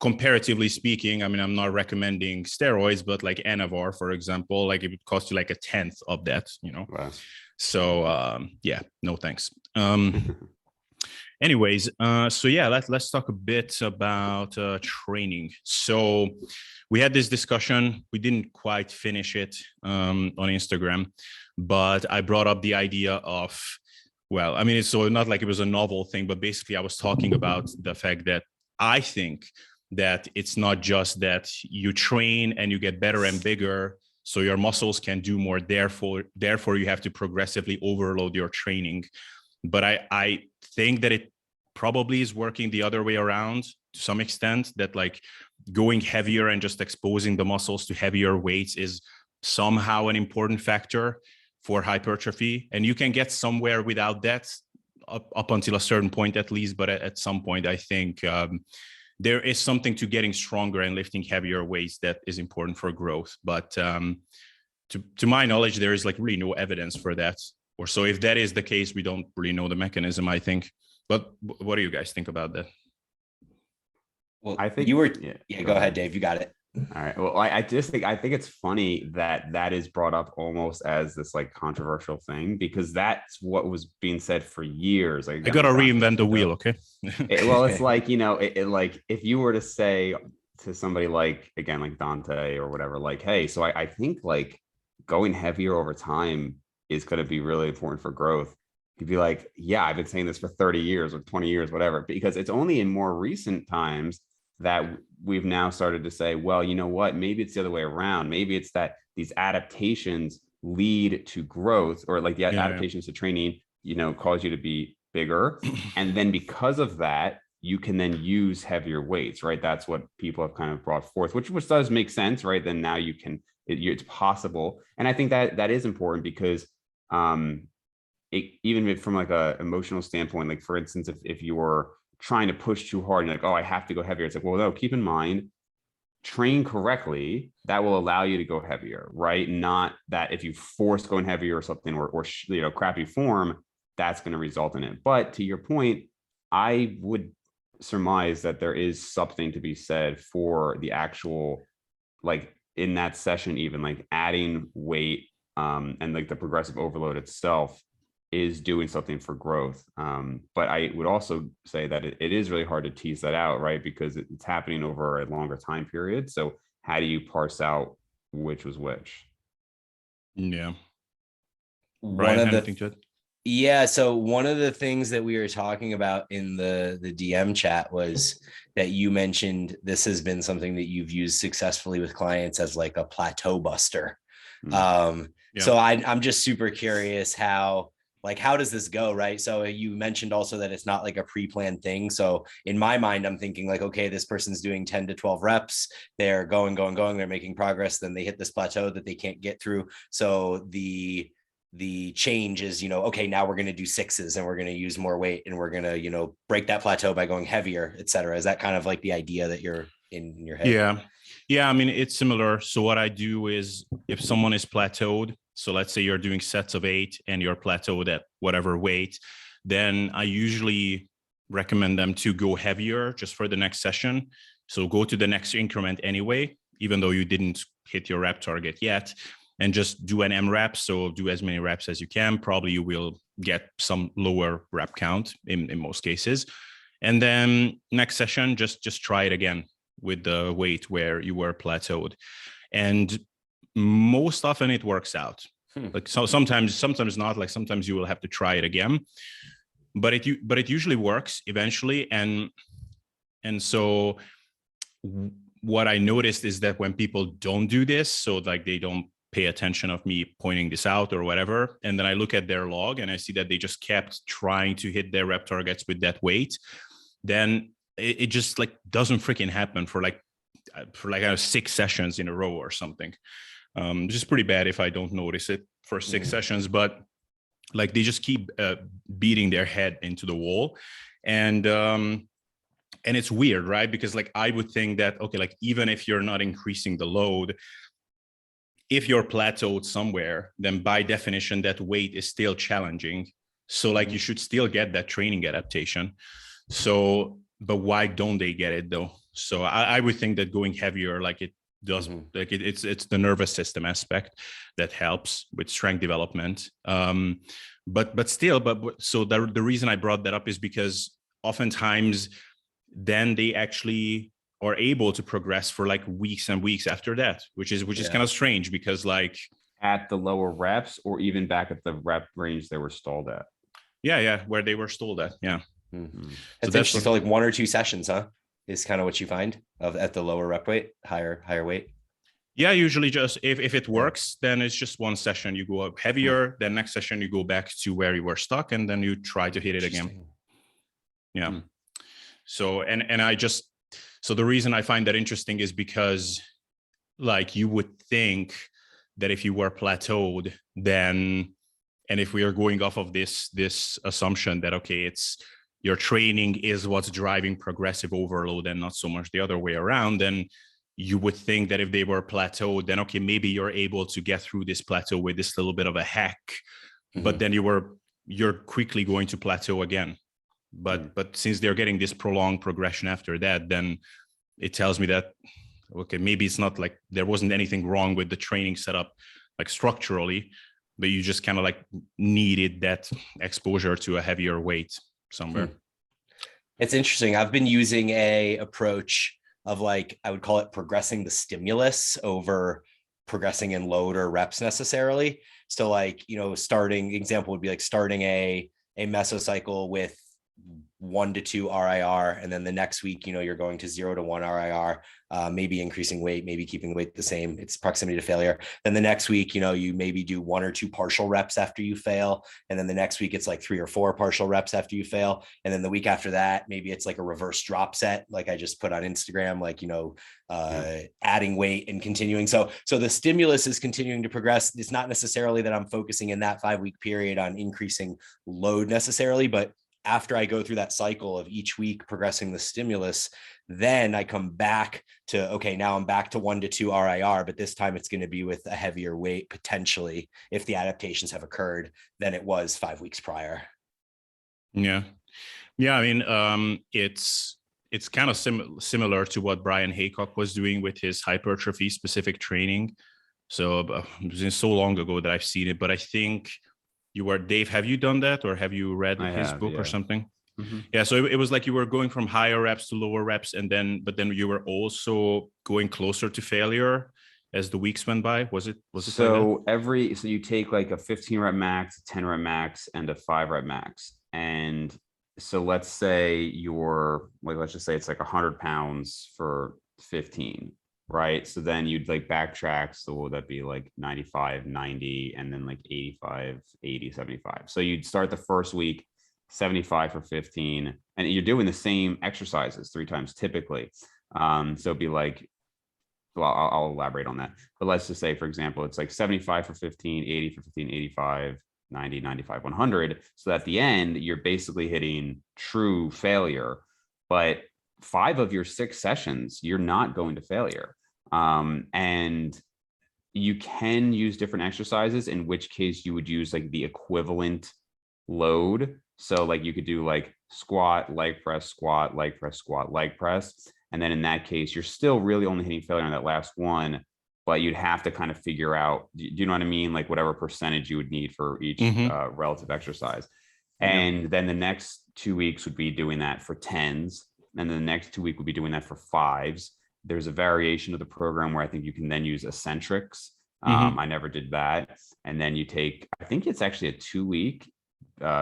comparatively speaking, I mean, I'm not recommending steroids, but like Anavar, for example, like it would cost you like 1/10 of that, you know? Wow. So yeah, no thanks. Anyways, so yeah, let's talk a bit about training. So we had this discussion. We didn't quite finish it on Instagram, but I brought up the idea of, well, I mean, it's so not like it was a novel thing, but basically I was talking about the fact that I think that it's not just that you train and you get better and bigger, so your muscles can do more. Therefore you have to progressively overload your training. But I think that it probably is working the other way around to some extent, that like going heavier and just exposing the muscles to heavier weights is somehow an important factor for hypertrophy. And you can get somewhere without that up until a certain point, at least. But at some point, I think there is something to getting stronger and lifting heavier weights that is important for growth. But to my knowledge, there is like really no evidence for that. Or so if that is the case, we don't really know the mechanism, I think. But what do you guys think about that? Well, I think you were, yeah, go ahead, Dave, you got it. All right. Well, I think it's funny that is brought up almost as this like controversial thing, because that's what was being said for years. Like, I gotta reinvent the wheel, okay? Well, it's like, you know, like if you were to say to somebody like, again, like Dante or whatever, like, hey, so I think like going heavier over time is going to be really important for growth. He'd be like, yeah, I've been saying this for 30 years or 20 years, whatever, because it's only in more recent times that we've now started to say, well, you know what, maybe it's the other way around. Maybe it's that these adaptations lead to growth, or like the adaptations to training, you know, cause you to be bigger. And then because of that, you can then use heavier weights, right? That's what people have kind of brought forth, which does make sense, right? Then now you can, it's possible. And I think that is important because even from like a emotional standpoint, like for instance, if you were trying to push too hard and like, oh, I have to go heavier. It's like, well, no, keep in mind, train correctly, that will allow you to go heavier, right? Not that if you force going heavier or something, or you know, crappy form, that's going to result in it. But to your point, I would surmise that there is something to be said for the actual, like in that session, even like adding weight and like the progressive overload itself is doing something for growth. But I would also say that it is really hard to tease that out, right? Because it's happening over a longer time period. So how do you parse out which was which? Yeah. Brian, Brian, so one of the things that we were talking about in the DM chat was that you mentioned this has been something that you've used successfully with clients as like a plateau buster. So I'm just super curious how does this go, right? So you mentioned also that it's not like a pre-planned thing. So in my mind, I'm thinking like, okay, this person's doing 10 to 12 reps. They're going, they're making progress. Then they hit this plateau that they can't get through. So the change is, you know, okay, now we're going to do 6s and we're going to use more weight and we're going to, you know, break that plateau by going heavier, et cetera. Is that kind of like the idea that you're in your head? Yeah. I mean, it's similar. So what I do is if someone is plateaued, so let's say you're doing sets of 8 and you're plateaued at whatever weight, then I usually recommend them to go heavier just for the next session. So go to the next increment anyway, even though you didn't hit your rep target yet. and just do an M-rep. So do as many reps as you can. Probably you will get some lower rep count in most cases. And then next session, just try it again with the weight where you were plateaued. And most often it works out. Like, so sometimes not. Like, sometimes you will have to try it again, but it usually works eventually. And so what I noticed is that when people don't do this, so like they don't pay attention of me pointing this out or whatever, and then I look at their log and I see that they just kept trying to hit their rep targets with that weight, then it just like doesn't freaking happen for 6 sessions in a row or something. Which is pretty bad if I don't notice it for 6 sessions, but like they just keep beating their head into the wall. And it's weird, right? Because like I would think that, okay, like even if you're not increasing the load, if you're plateaued somewhere, then by definition, that weight is still challenging. So like you should still get that training adaptation. So, but why don't they get it though? So I would think that going heavier, like it does, like it's the nervous system aspect that helps with strength development. But still, so the reason I brought that up is because oftentimes then they actually are able to progress for like weeks and weeks after that, which is kind of strange, because like at the lower reps or even back at the rep range they were stalled at. Yeah, where they were stalled at. Yeah. So that's just like 1 or 2 sessions, huh? Is kind of what you find at the lower rep weight, higher weight. Yeah, usually just if it works, then it's just 1 session. You go up heavier, then next session you go back to where you were stuck, and then you try to hit it again. Yeah. So so the reason I find that interesting is because like you would think that if you were plateaued, then, and if we are going off of this assumption that, okay, it's your training is what's driving progressive overload and not so much the other way around, then you would think that if they were plateaued, then, okay, maybe you're able to get through this plateau with this little bit of a hack, but then you're quickly going to plateau again. But since they're getting this prolonged progression after that, then it tells me that, okay, maybe it's not like there wasn't anything wrong with the training setup, like structurally, but you just kind of like needed that exposure to a heavier weight somewhere. It's interesting. I've been using a approach of like, I would call it progressing the stimulus over progressing in load or reps necessarily. So like, starting example would be like starting a mesocycle with 1 to 2 RIR, and then the next week, you're going to 0 to 1 RIR, maybe increasing weight, maybe keeping the weight the same. It's proximity to failure. Then the next week, you maybe do 1 or 2 partial reps after you fail. And then the next week, it's like 3 or 4 partial reps after you fail. And then the week after that, maybe it's like a reverse drop set, like I just put on Instagram, like, adding weight and continuing. So the stimulus is continuing to progress. It's not necessarily that I'm focusing in that 5-week period on increasing load necessarily, but after I go through that cycle of each week progressing the stimulus, then I come back to, okay, now I'm back to 1 to 2 RIR, but this time it's going to be with a heavier weight, potentially, if the adaptations have occurred, than it was 5 weeks prior. Yeah. I mean, it's kind of similar to what Brian Haycock was doing with his hypertrophy specific training. So it was so long ago that I've seen it, but I think Dave, have you done that, or have you read his book or something? Yeah. So it was like you were going from higher reps to lower reps, but then you were also going closer to failure as the weeks went by. Was it so like so you take like a 15 rep max, a 10 rep max, and a 5 rep max. And so let's say let's just say it's like 100 pounds for 15. Right. So then you'd like backtrack. So what would that be, like 95, 90, and then like 85, 80, 75. So you'd start the first week, 75 for 15, and you're doing the same exercises 3 times typically. So it'd be like, well, I'll elaborate on that. But let's just say, for example, it's like 75 for 15, 80 for 15, 85, 90, 95, 100. So at the end, you're basically hitting true failure. But 5 of your 6 sessions, you're not going to failure. And you can use different exercises, in which case you would use like the equivalent load. So like you could do like squat, leg press, squat, leg press, squat, leg press. And then in that case, you're still really only hitting failure on that last one. but you'd have to kind of figure out, do you know what I mean? Like whatever percentage you would need for each relative exercise. And then the next 2 weeks would be doing that for 10s. And then the next 2 weeks would be doing that for 5s. There's a variation of the program where I think you can then use eccentrics. I never did that. And then you take, I think it's actually a 2-week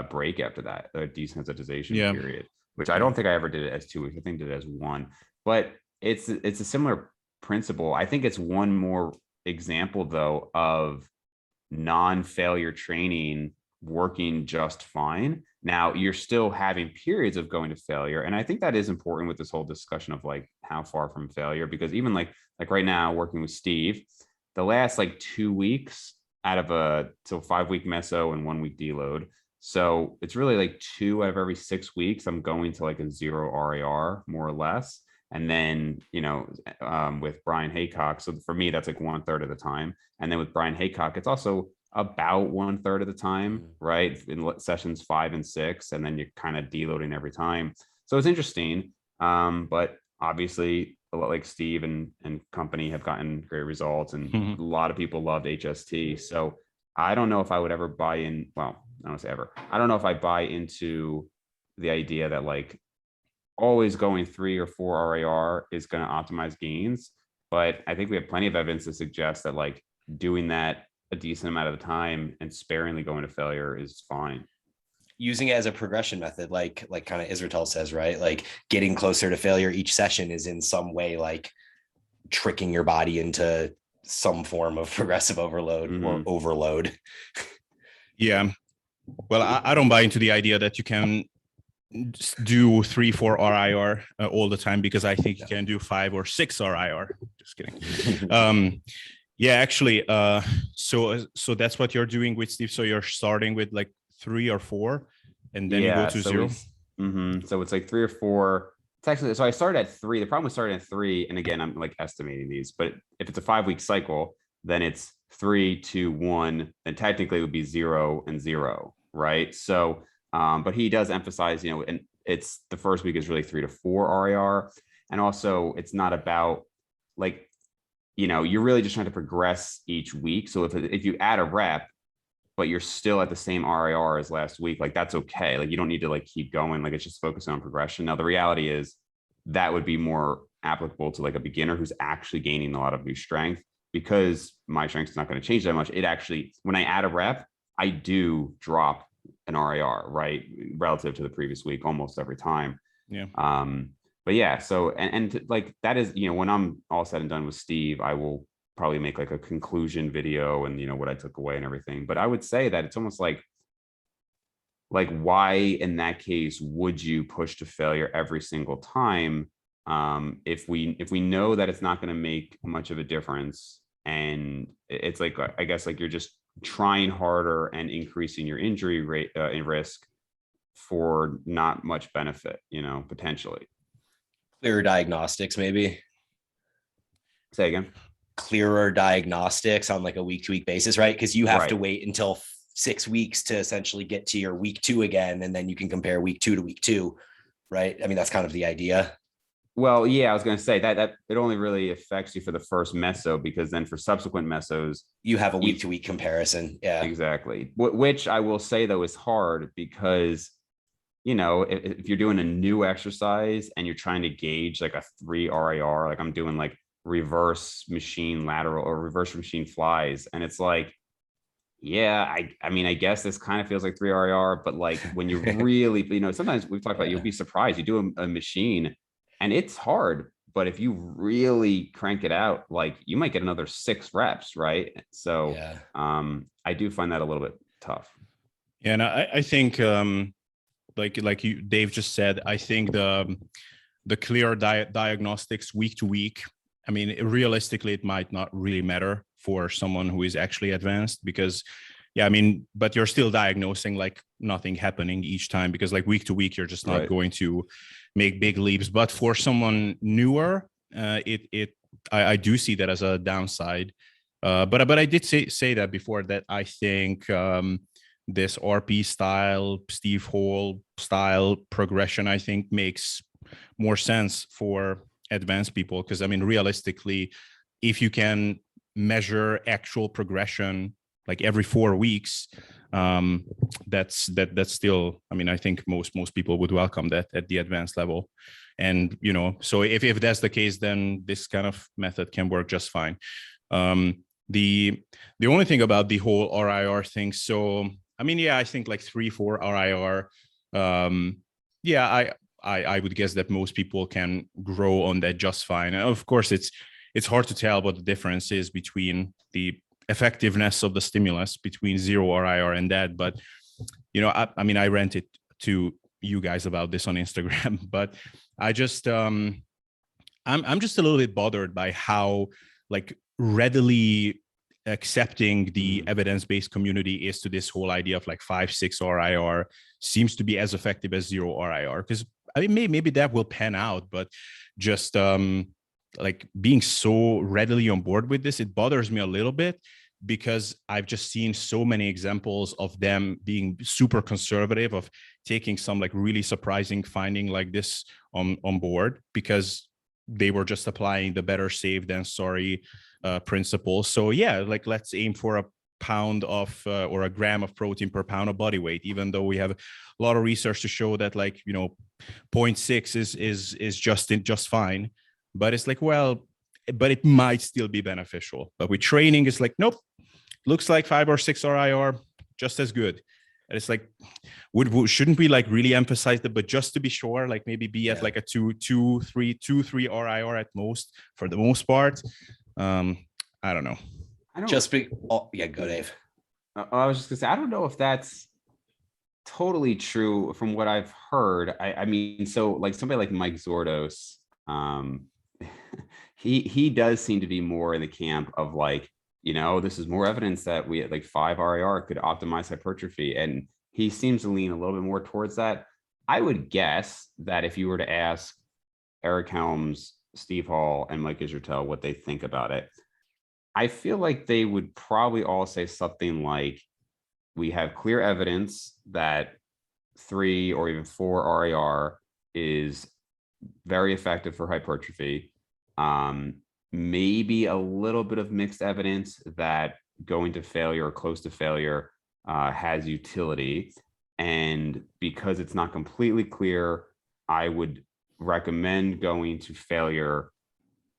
break after that, a desensitization period, which I don't think I ever did it as 2 weeks. I think I did it as 1, but it's a similar principle. I think it's one more example though of non-failure training working just fine. Now you're still having periods of going to failure. And I think that is important with this whole discussion of like how far from failure, because even like right now working with Steve, the last like 2 weeks out of a 5-week meso and 1-week deload. So it's really like 2 out of every 6 weeks, I'm going to like a 0 RAR more or less. And then, with Brian Haycock, so for me, that's like 1/3 of the time. And then with Brian Haycock, it's also about 1/3 of the time, right? In sessions 5 and 6, and then you're kind of deloading every time. So it's interesting. But obviously, a lot like Steve and company have gotten great results, and a lot of people loved HST. So I don't know if I would ever buy in. Well, I don't say ever. I don't know if I buy into the idea that like always going 3 or 4 RAR is going to optimize gains. But I think we have plenty of evidence to suggest that like doing that a decent amount of the time and sparingly going to failure is fine. Using it as a progression method, like kind of Israetel says, right? Like getting closer to failure each session is in some way like tricking your body into some form of progressive overload or overload. Yeah. Well, I don't buy into the idea that you can do 3, 4 RIR all the time, because I think you can do 5 or 6 RIR. Just kidding. Yeah, actually, so that's what you're doing with Steve. So you're starting with like 3 or 4, and then you go to 0. So it's like 3 or 4. It's actually, so I started at 3. The problem with starting at 3, and again, I'm like estimating these, but if it's a 5-week cycle, then it's 3, 2, 1, then technically it would be 0 and 0, right? So, but he does emphasize, and it's the first week is really 3 to 4 RAR, and also it's not about like, you're really just trying to progress each week. So if you add a rep, but you're still at the same RAR as last week, like that's okay. Like you don't need to like keep going. Like it's just focusing on progression. Now the reality is that would be more applicable to like a beginner who's actually gaining a lot of new strength, because my strength is not going to change that much. It actually, when I add a rep, I do drop an RAR, right, relative to the previous week almost every time. Yeah. But yeah, so and like that is, when I'm all said and done with Steve, I will probably make like a conclusion video and what I took away and everything. But I would say that it's almost like why in that case would you push to failure every single time, if we know that it's not going to make much of a difference, and it's like, I guess like you're just trying harder and increasing your injury rate and risk for not much benefit, potentially. Clearer diagnostics, maybe. Say again. Clearer diagnostics on like a week-to-week basis, right? Because you have to wait until 6 weeks to essentially get to your week 2 again, and then you can compare week 2 to week 2, right? I mean, that's kind of the idea. Well, yeah, I was going to say that it only really affects you for the first meso, because then for subsequent mesos, you have a week-to-week comparison. Yeah, exactly. Which I will say though is hard, because if you're doing a new exercise and you're trying to gauge like a 3 RAR, like I'm doing like reverse machine lateral or reverse machine flies, and it's like, yeah, I mean, I guess this kind of feels like 3 RAR, but like when you really, sometimes we've talked about, you'll be surprised. You do a machine and it's hard, but if you really crank it out, like you might get another 6 reps, right? So I do find that a little bit tough. Yeah, and I think like you, Dave just said, I think the clear diagnostics week to week, I mean, realistically, it might not really matter for someone who is actually advanced, because yeah, I mean, but you're still diagnosing like nothing happening each time, because like week to week, you're just not going to make big leaps. But for someone newer, I do see that as a downside. But I did say that before, that I think this RP style, Steve Hall style progression, I think makes more sense for advanced people. Because I mean, realistically, if you can measure actual progression like every 4 weeks, that's still, I mean, I think most people would welcome that at the advanced level. And, so if that's the case, then this kind of method can work just fine. The only thing about the whole RIR thing, so I mean, yeah, I think like 3-4 RIR, I would guess that most people can grow on that just fine. And of course, it's hard to tell what the difference is between the effectiveness of the stimulus between 0 RIR and that. But, I mean, I ranted to you guys about this on Instagram, but I just, I'm just a little bit bothered by how like readily accepting the evidence-based community is to this whole idea of like 5-6 RIR seems to be as effective as 0 RIR. Because I mean, maybe that will pan out, but just like being so readily on board with this, it bothers me a little bit, because I've just seen so many examples of them being super conservative, of taking some like really surprising finding like this on board, because they were just applying the better safe than sorry principle. So yeah, like let's aim for a pound of or a gram of protein per pound of body weight, even though we have a lot of research to show that like 0.6 is just fine. But it's like, well, but it might still be beneficial. But with training, it's like, nope, looks like 5 or 6 RIR just as good. And it's like, shouldn't we like really emphasize that? But just to be sure, like maybe be at like a 2-3 RIR at most for the most part. I don't know. Go Dave. I was just gonna say, I don't know if that's totally true from what I've heard. I mean, so like somebody like Mike Zordos, he does seem to be more in the camp of like, this is more evidence that we at like 5 RIR could optimize hypertrophy. And he seems to lean a little bit more towards that. I would guess that if you were to ask Eric Helms, Steve Hall, and Mike Israetel what they think about it, I feel like they would probably all say something like, we have clear evidence that 3 or even 4 RIR is very effective for hypertrophy. Maybe a little bit of mixed evidence that going to failure or close to failure has utility. And because it's not completely clear, I would recommend going to failure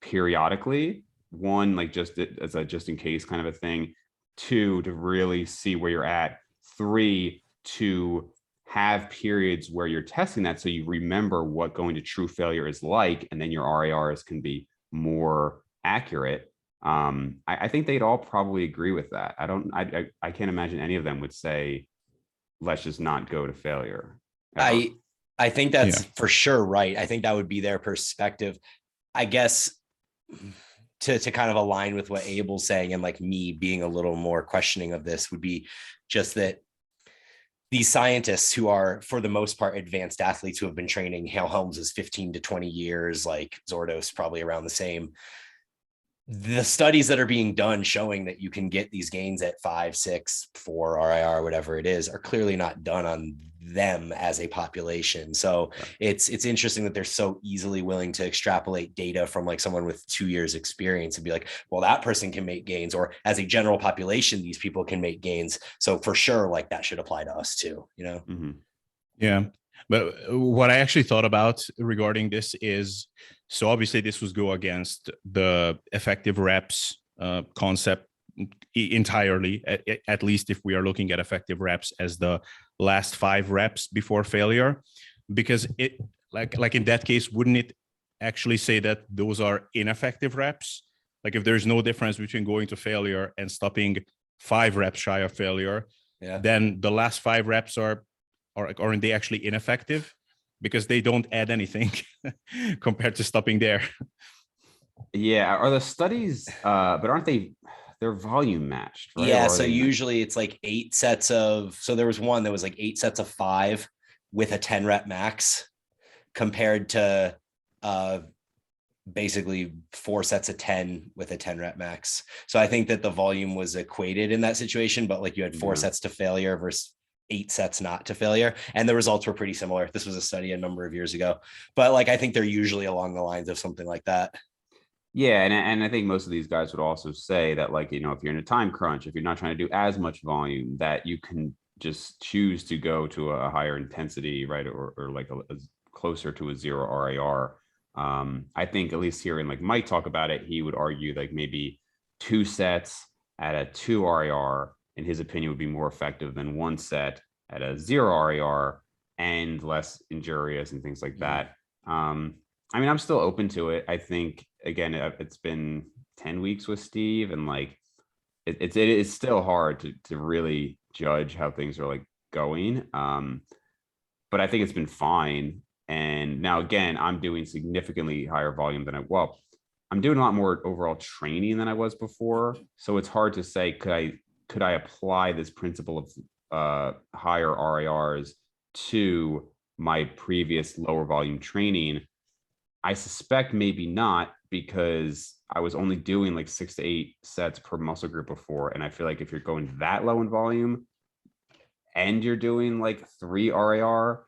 periodically. 1, like just as a just in case kind of a thing. 2, to really see where you're at. 3, to have periods where you're testing that so you remember what going to true failure is like, and then your RIRs can be more accurate. I think they'd all probably agree with that. I can't imagine any of them would say, let's just not go to failure. I think that's for sure right. I think that would be their perspective. I guess to kind of align with what Abel's saying, and like me being a little more questioning of this, would be just that these scientists who are, for the most part, advanced athletes who have been training, Hale Helms is 15 to 20 years, like Zordos probably around the same. The studies that are being done showing that you can get these gains at 5, 6, 4 RIR, whatever it is, are clearly not done on them as a population. So it's interesting that they're so easily willing to extrapolate data from like someone with 2 years experience and be like, well, that person can make gains, or as a general population, these people can make gains. So for sure, like that should apply to us too, Yeah. But what I actually thought about regarding this is, so obviously this would go against the effective reps concept entirely, at least if we are looking at effective reps as the last 5 reps before failure, because it like in that case, wouldn't it actually say that those are ineffective reps? Like if there's no difference between going to failure and stopping 5 reps shy of failure, then the last 5 reps aren't they actually ineffective because they don't add anything compared to stopping there? Yeah, are the studies but aren't they're volume matched, right? Yeah, so usually it's like 8 sets of, so there was one that was like 8 sets of 5 with a 10 rep max, compared to basically 4 sets of 10 with a 10 rep max. So I think that the volume was equated in that situation, but like you had 4 sets to failure versus 8 sets not to failure, and the results were pretty similar. This was a study a number of years ago, but like I think they're usually along the lines of something like that. Yeah, and I think most of these guys would also say that, like, you know, if you're in a time crunch, if you're not trying to do as much volume, that you can just choose to go to a higher intensity, right, or like a closer to a zero RAR. I think at least hearing like Mike talk about it, he would argue like maybe 2 sets at a 2 RAR, in his opinion, would be more effective than 1 set at a 0 RAR and less injurious and things like that. I mean, I'm still open to it. I think again, it's been 10 weeks with Steve, and like it is still hard to really judge how things are like going. But I think it's been fine. And now again, I'm doing significantly higher volume than I'm doing a lot more overall training than I was before. So it's hard to say, could I apply this principle of higher RARs to my previous lower volume training? I suspect maybe not, because I was only doing like 6 to 8 sets per muscle group before. And I feel like if you're going that low in volume and you're doing like 3 RAR,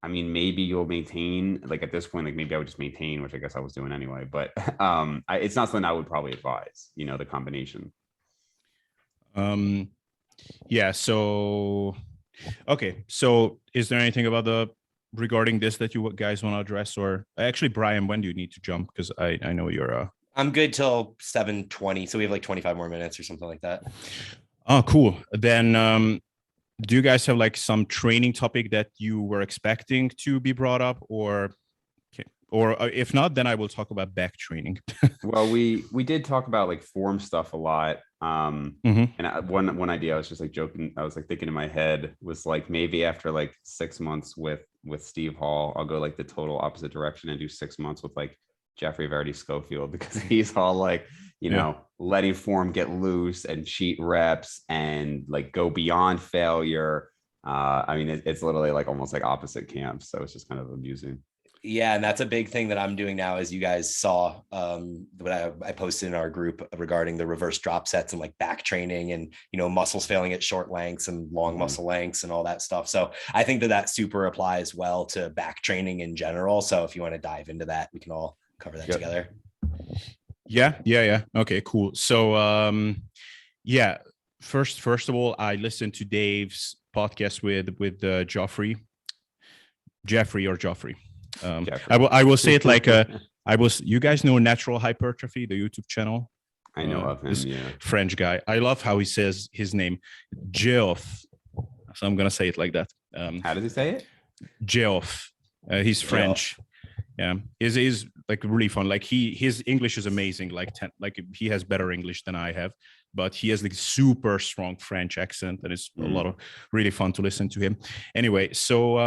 I mean, maybe you'll maintain, like at this point, like maybe I would just maintain, which I guess I was doing anyway, but it's not something I would probably advise, you know, the combination. Yeah. So, okay. So is there anything about regarding this that you guys want to address? Or actually, Bryan, when do you need to jump? Because I know you're I'm good till 7:20. So we have like 25 more minutes or something like that. Oh, cool. Then do you guys have like some training topic that you were expecting to be brought up, or if not, then I will talk about back training. Well, we did talk about like form stuff a lot. And one idea I was just like joking, I was like thinking in my head was like maybe after like 6 months with Steve Hall, I'll go like the total opposite direction and do 6 months with like Jeffrey Verdi Schofield, because he's all like, you know, letting form get loose and cheat reps and like go beyond failure. I mean, it's literally like almost like opposite camps. So it's just kind of amusing. Yeah, and that's a big thing that I'm doing now, as you guys saw what I posted in our group regarding the reverse drop sets and like back training and, you know, muscles failing at short lengths and long muscle lengths and all that stuff. So I think that super applies well to back training in general. So if you want to dive into that, we can all cover that together. Yeah. Okay, cool. So yeah, first of all, I listened to Dave's podcast with Jeffrey. I will say it like you guys know Natural Hypertrophy, the YouTube channel. I know of him. Yeah, French guy. I love how he says his name, Geoff. So I'm gonna say it like that. How does he say it? Geoff. He's French. Yeah, is like really fun. Like his English is amazing. Like he has better English than I have, but he has like super strong French accent, and it's a lot of really fun to listen to him. Anyway, so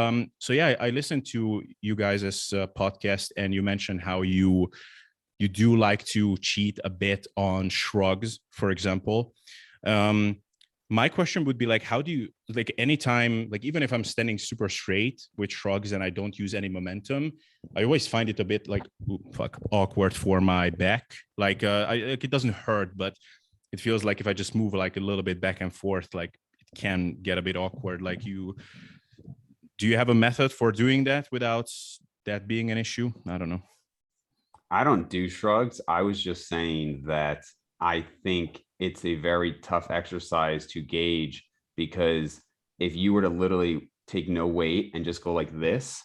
yeah, I listened to you guys' podcast, and you mentioned how you do like to cheat a bit on shrugs, for example. My question would be like, how do you, like, anytime, like even if I'm standing super straight with shrugs and I don't use any momentum, I always find it a bit like awkward for my back. Like it doesn't hurt, but it feels like if I just move like a little bit back and forth, like it can get a bit awkward. Like do you have a method for doing that without that being an issue? I don't know. I don't do shrugs. I was just saying that I think it's a very tough exercise to gauge, because if you were to literally take no weight and just go like this,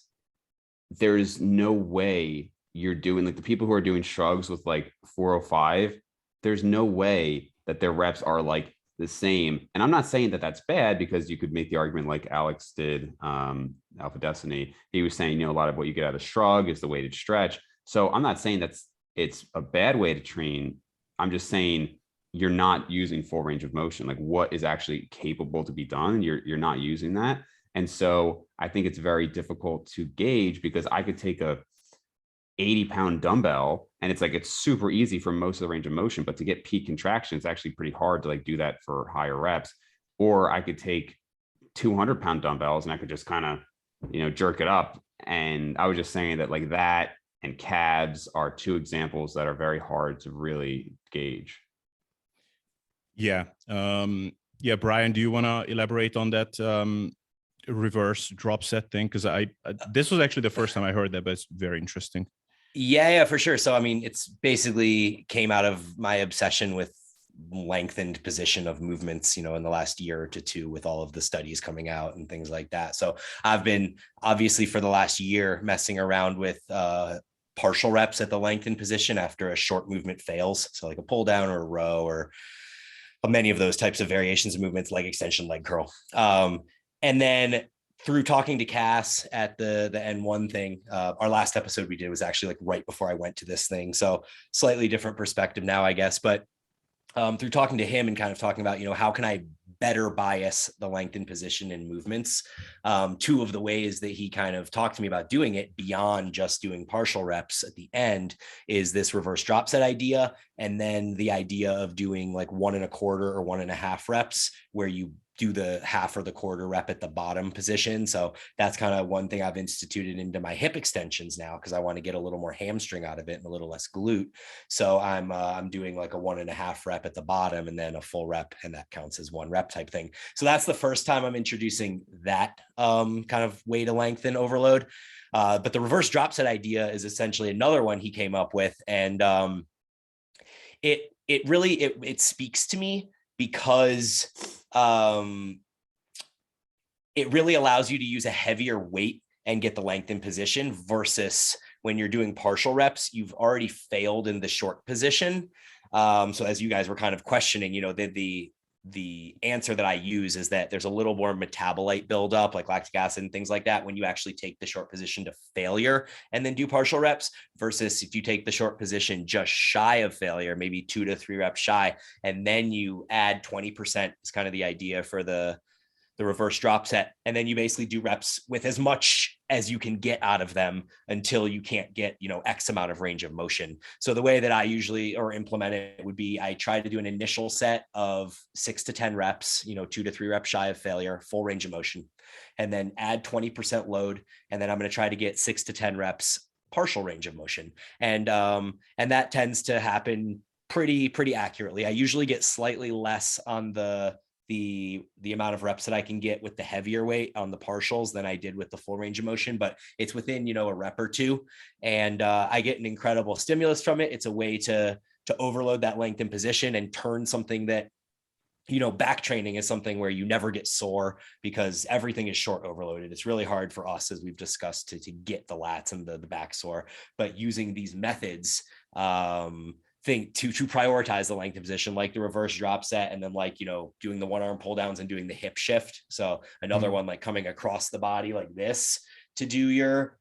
there's no way you're doing, like the people who are doing shrugs with like 405, there's no way that their reps are like the same. And I'm not saying that that's bad, because you could make the argument like Alex did, Alpha Destiny. He was saying, you know, a lot of what you get out of shrug is the weighted stretch. So I'm not saying it's a bad way to train. I'm just saying you're not using full range of motion. Like what is actually capable to be done, you're not using that. And so I think it's very difficult to gauge, because I could take a 80-pound dumbbell and it's like, it's super easy for most of the range of motion, but to get peak contraction, it's actually pretty hard to like do that for higher reps. Or I could take 200-pound dumbbells and I could just kind of, you know, jerk it up. And I was just saying that like that and calves are two examples that are very hard to really gauge. Yeah. Yeah. Bryan, do you want to elaborate on that reverse drop set thing? Because this was actually the first time I heard that, but it's very interesting. Yeah, for sure. So, I mean, it's basically came out of my obsession with lengthened position of movements, in the last year to two with all of the studies coming out and things like that. So I've been obviously for the last year messing around with partial reps at the lengthened position after a short movement fails. So like a pull down or a row or many of those types of variations of movements, leg extension, leg curl. And then through talking to Cass at the N1 thing, our last episode we did was actually like right before I went to this thing. So slightly different perspective now, I guess. But through talking to him and kind of talking about, how can I better bias the lengthened position and movements? Two of the ways that he kind of talked to me about doing it beyond just doing partial reps at the end is this reverse drop set idea. And then the idea of doing like 1.25 or 1.5 reps where you do the half or the quarter rep at the bottom position. So that's kind of one thing I've instituted into my hip extensions now, because I want to get a little more hamstring out of it and a little less glute. So I'm doing like a 1.5 rep at the bottom and then a full rep, and that counts as 1 rep type thing. So that's the first time I'm introducing that kind of way to lengthen overload. But the reverse drop set idea is essentially another one he came up with, and it really speaks to me because it really allows you to use a heavier weight and get the length in position versus when you're doing partial reps, you've already failed in the short position. So as you guys were kind of questioning, the answer that I use is that there's a little more metabolite buildup, like lactic acid and things like that, when you actually take the short position to failure and then do partial reps, versus if you take the short position just shy of failure, maybe 2 to 3 reps shy, and then you add 20% is kind of the idea for the reverse drop set. And then you basically do reps with as much as you can get out of them until you can't get, X amount of range of motion. So the way that I usually or implement it would be I try to do an initial set of 6 to 10 reps, 2 to 3 reps shy of failure, full range of motion, and then add 20% load. And then I'm going to try to get 6 to 10 reps partial range of motion. And that tends to happen pretty accurately. I usually get slightly less on the amount of reps that I can get with the heavier weight on the partials than I did with the full range of motion, but it's within, a rep or two. And I get an incredible stimulus from it. It's a way to overload that length in position and turn something that, back training is something where you never get sore because everything is short overloaded. It's really hard for us, as we've discussed, to get the lats and the back sore, but using these methods, think to prioritize the length of position, like the reverse drop set, and then doing the 1 arm pull downs and doing the hip shift. So another one, like coming across the body like this to do your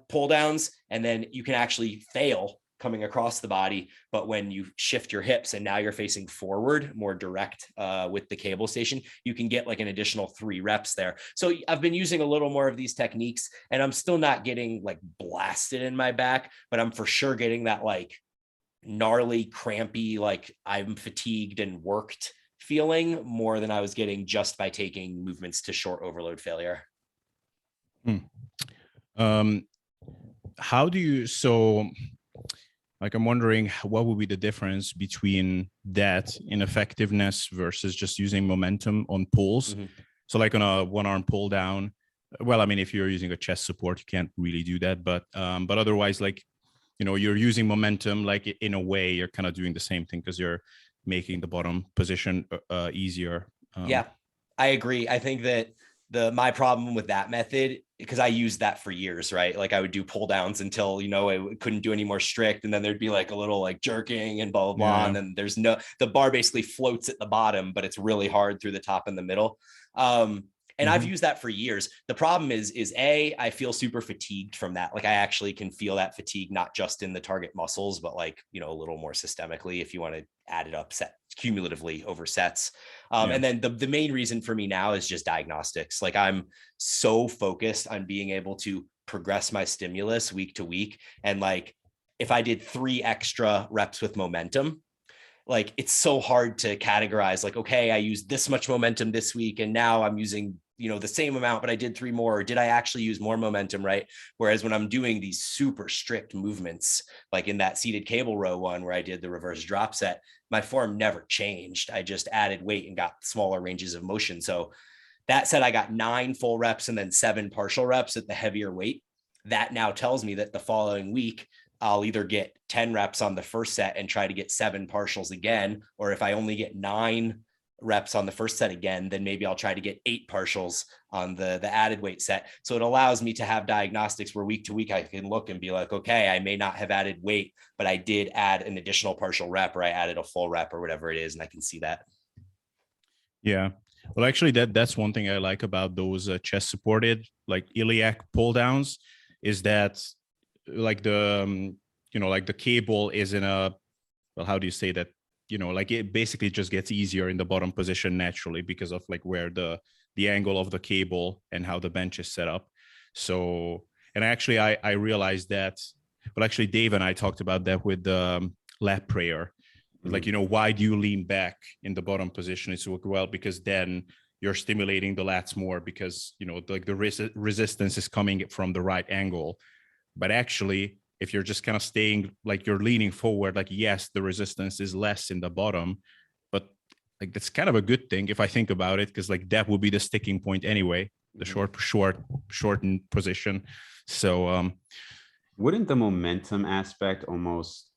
pull downs, and then you can actually fail coming across the body, but when you shift your hips and now you're facing forward more direct with the cable station, you can get like an additional 3 reps there. So I've been using a little more of these techniques, and I'm still not getting like blasted in my back, but I'm for sure getting that like gnarly, crampy, like I'm fatigued and worked feeling more than I was getting just by taking movements to short overload failure. How do you, I'm wondering what would be the difference between that in effectiveness versus just using momentum on pulls? Mm-hmm. So like on a 1 arm pull down, well, I mean, if you're using a chest support, you can't really do that, but otherwise, like, you're using momentum, like in a way, you're kind of doing the same thing because you're making the bottom position easier. Yeah, I agree. I think that my problem with that method, because I used that for years, right? Like I would do pull downs until, I couldn't do any more strict. And then there'd be like a little like jerking and blah, blah, blah. And then the bar basically floats at the bottom, but it's really hard through the top and the middle. And I've used that for years. The problem is I feel super fatigued from that. Like I actually can feel that fatigue, not just in the target muscles, but like, a little more systemically, if you want to add it up cumulatively over sets. And then the main reason for me now is just diagnostics. Like I'm so focused on being able to progress my stimulus week to week. And like, if I did 3 extra reps with momentum, like it's so hard to categorize like, okay, I used this much momentum this week and now I'm using, the same amount, but I did 3 more, or did I actually use more momentum, right? Whereas when I'm doing these super strict movements, like in that seated cable row one where I did the reverse drop set, my form never changed. I just added weight and got smaller ranges of motion. So that said, I got 9 full reps and then 7 partial reps at the heavier weight. That now tells me that the following week, I'll either get 10 reps on the first set and try to get 7 partials again. Or if I only get 9 reps on the first set again, then maybe I'll try to get 8 partials on the added weight set. So it allows me to have diagnostics where week to week I can look and be like, okay, I may not have added weight, but I did add an additional partial rep, or I added a full rep, or whatever it is, and I can see that. Yeah. Well, actually, that's one thing I like about those chest supported like iliac pull downs is that like the like the cable is in a, well, how do you say that? Like it basically just gets easier in the bottom position naturally because of like where the angle of the cable and how the bench is set up. So, and actually I realized that, well, actually Dave and I talked about that with the lat prayer. Like, why do you lean back in the bottom position? It's well, because then you're stimulating the lats more because, like the resistance is coming from the right angle. But actually, if you're just kind of staying, like you're leaning forward, like, yes, the resistance is less in the bottom, but like, that's kind of a good thing if I think about it, because like that would be the sticking point anyway, the shortened position. So, wouldn't the momentum aspect almost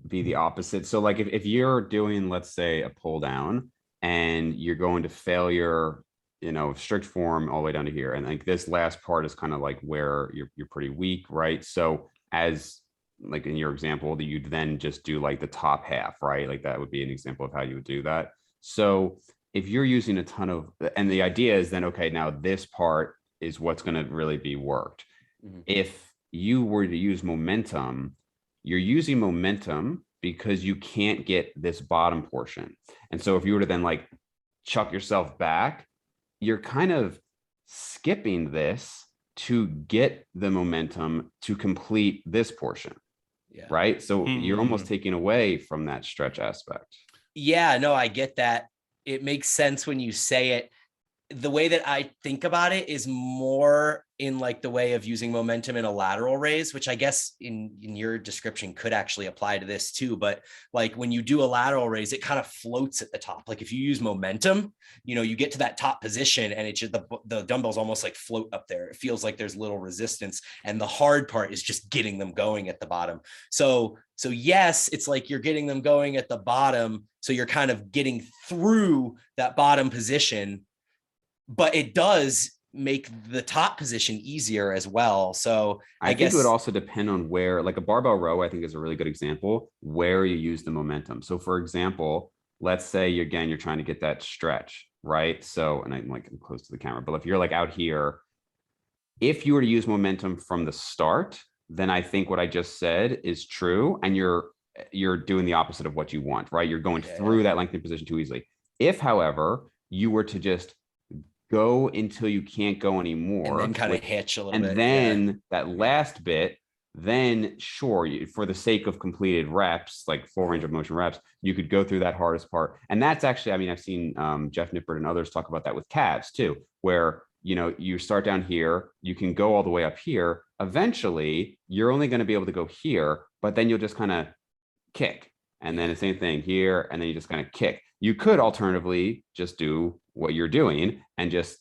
be the opposite? So like if you're doing, let's say, a pull down and you're going to failure, strict form all the way down to here, and like this last part is kind of like where you're pretty weak, right? So as like in your example, that you'd then just do like the top half, right? Like that would be an example of how you would do that. So if you're using a ton of, and the idea is then, okay, now this part is what's going to really be worked. If you were to use momentum, you're using momentum because you can't get this bottom portion. And so if you were to then like chuck yourself back, you're kind of skipping this to get the momentum to complete this portion. Yeah. Right. So you're almost taking away from that stretch aspect. Yeah, no, I get that. It makes sense when you say it. The way that I think about it is more in like the way of using momentum in a lateral raise, which I guess in your description could actually apply to this too. But like when you do a lateral raise, it kind of floats at the top. Like if you use momentum, you get to that top position and it's just the dumbbells almost like float up there. It feels like there's little resistance. And the hard part is just getting them going at the bottom. So yes, it's like you're getting them going at the bottom. So you're kind of getting through that bottom position, but it does make the top position easier as well. So I guess it would also depend on where, like a barbell row, I think is a really good example where you use the momentum. So for example, let's say you're trying to get that stretch, right? So, and I'm close to the camera, but if you're like out here, if you were to use momentum from the start, then I think what I just said is true. And you're doing the opposite of what you want, right? You're going through that lengthening position too easily. If, however, you were to just go until you can't go anymore, and then kind of hitch a little bit, and then that last bit, then sure, for the sake of completed reps, like full range of motion reps, you could go through that hardest part. And that's actually, I mean, I've seen Jeff Nippert and others talk about that with calves too, where you start down here, you can go all the way up here. Eventually, you're only going to be able to go here, but then you'll just kind of kick. And then the same thing here, and then you just kind of kick. You could alternatively just do what you're doing and just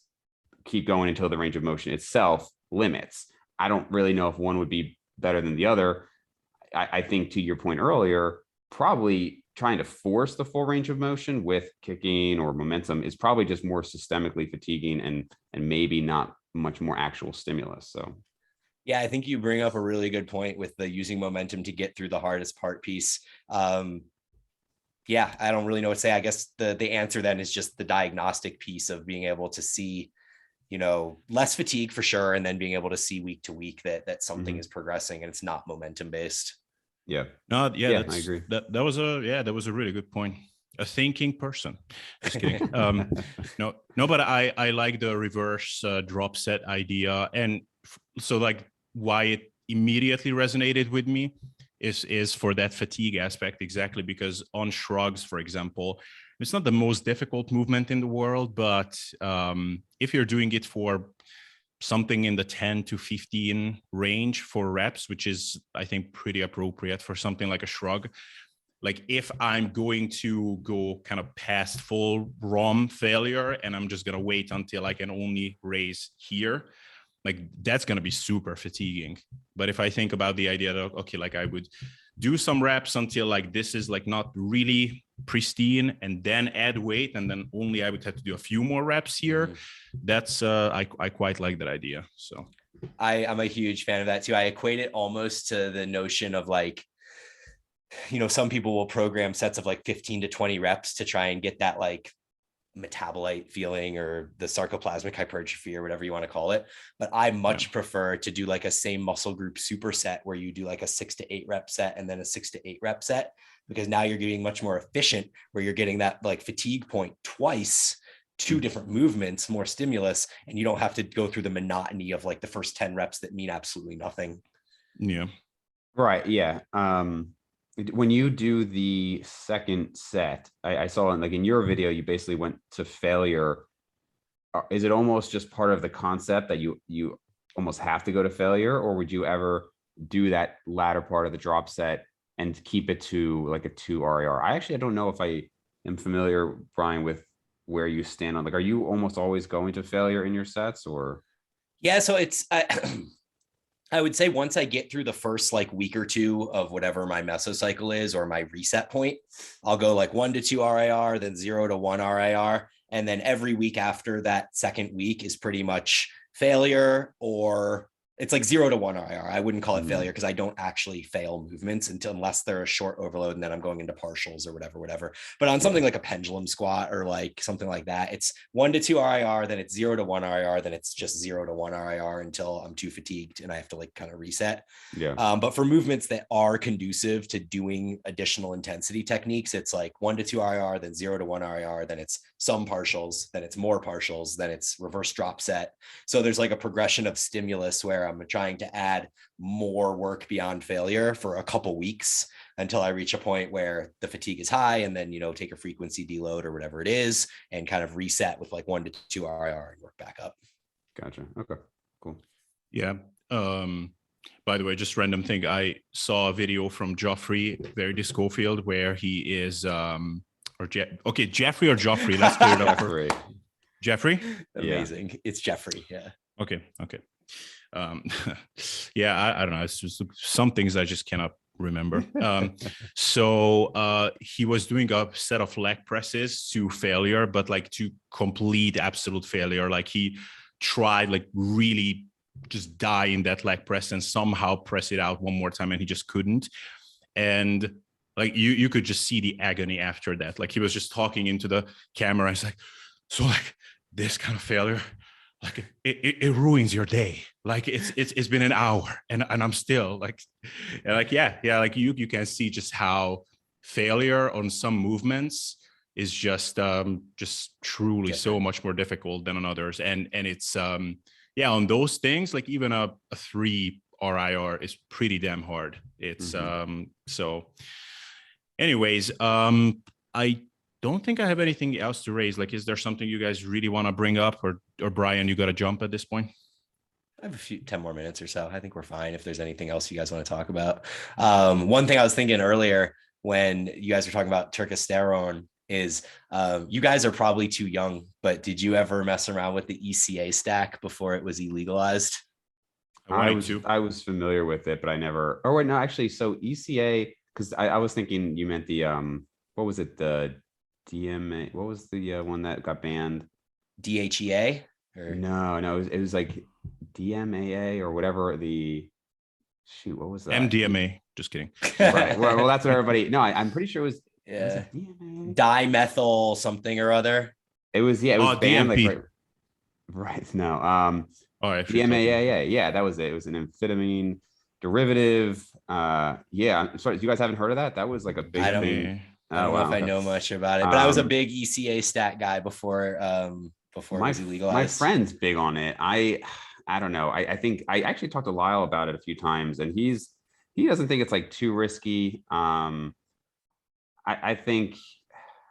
keep going until the range of motion itself limits. I don't really know if one would be better than the other. I think to your point earlier, probably trying to force the full range of motion with kicking or momentum is probably just more systemically fatiguing and maybe not much more actual stimulus. So yeah, I think you bring up a really good point with the using momentum to get through the hardest part piece. Yeah, I don't really know what to say. I guess the answer then is just the diagnostic piece of being able to see, less fatigue for sure. And then being able to see week to week that something is progressing and it's not momentum based. Yeah. No, yeah, I agree. That was a really good point. A thinking person. Just kidding. No, but I like the reverse drop set idea. And so like why it immediately resonated with me is for that fatigue aspect, exactly because on shrugs, for example, it's not the most difficult movement in the world, but if you're doing it for something in the 10 to 15 range for reps, which is, I think, pretty appropriate for something like a shrug. Like if I'm going to go kind of past full ROM failure and I'm just going to wait until I can only raise here, like that's going to be super fatiguing. But if I think about the idea that, okay, like I would do some reps until like this is like not really pristine, and then add weight, and then only I would have to do a few more reps here. That's I quite like that idea. So I'm a huge fan of that too. I equate it almost to the notion of like, you know, some people will program sets of like 15 to 20 reps to try and get that like metabolite feeling or the sarcoplasmic hypertrophy or whatever you want to call it. But I much prefer to do like a same muscle group superset where you do like a 6 to 8 rep set and then a 6 to 8 rep set, because now you're getting much more efficient, where you're getting that like fatigue point twice, 2 different movements, more stimulus, and you don't have to go through the monotony of like the first 10 reps that mean absolutely nothing. Yeah. Right. Yeah. When you do the second set, I saw in like in your video, you basically went to failure. Is it almost just part of the concept that you almost have to go to failure, or would you ever do that latter part of the drop set and keep it to like a 2 RIR? I don't know if I am familiar, Bryan, with where you stand on, like, are you almost always going to failure in your sets, or? Yeah, so it's I would say once I get through the first like week or 2 of whatever my mesocycle is or my reset point, I'll go like 1 to 2 RIR, then 0 to 1 RIR. And then every week after that second week is pretty much failure, or it's like 0 to 1 RIR. I wouldn't call it failure because I don't actually fail movements unless they're a short overload, and then I'm going into partials or whatever. But on something like a pendulum squat or like something like that, it's 1 to 2 RIR, then it's 0 to 1 RIR, then it's just 0 to 1 RIR until I'm too fatigued and I have to like kind of reset. Yeah. But for movements that are conducive to doing additional intensity techniques, it's like 1 to 2 RIR, then 0 to 1 RIR, then it's some partials, then it's more partials, then it's reverse drop set. So there's like a progression of stimulus where I'm trying to add more work beyond failure for a couple weeks until I reach a point where the fatigue is high, and then, you know, take a frequency deload or whatever it is and kind of reset with like 1 to 2 RIR and work back up. Gotcha. Okay, cool. Yeah. By the way, just random thing. I saw a video from Geoffrey Verdi Schofield where he is Jeffrey or Joffrey. Let's clear it up. Jeffrey. Amazing. Yeah. It's Jeffrey. Yeah. Okay. Yeah, I don't know. It's just some things I just cannot remember. So he was doing a set of leg presses to failure, but like to complete absolute failure. Like he tried like really just die in that leg press and somehow press it out one more time, and he just couldn't. And like you could just see the agony after that. Like he was just talking into the camera and it's like, so like this kind of failure, like it ruins your day. Like it's been an hour and I'm still like like you can see just how failure on some movements is just truly so much more difficult than on others. And it's on those things, like even a 3 RIR is pretty damn hard. It's so anyways, I don't think I have anything else to raise. Like, is there something you guys really want to bring up, or Bryan, you got to jump at this point? I have 10 more minutes or so. I think we're fine if there's anything else you guys want to talk about. One thing I was thinking earlier when you guys were talking about Turkesterone is you guys are probably too young, but did you ever mess around with the ECA stack before it was illegalized? I was familiar with it, but I never. Oh wait, no, actually, so ECA, because I was thinking you meant the what was it, the DMA? What was the one that got banned? DHEA? Or? No, it was like DMAA or whatever. What was that? MDMA. Just kidding. Right. Well, that's what everybody. No, I'm pretty sure it was. Yeah. Was it DMAA? Dimethyl something or other. It was it was banned. DMP. Like right. No. DMAA. Yeah, that was it. It was an amphetamine derivative. Yeah. I'm sorry. You guys haven't heard of that? That was like a big thing. I don't know if I know much about it, but I was a big ECA stat guy before it was illegalized. My friend's big on it. I don't know. I think I actually talked to Lyle about it a few times, and he doesn't think it's like too risky. I think,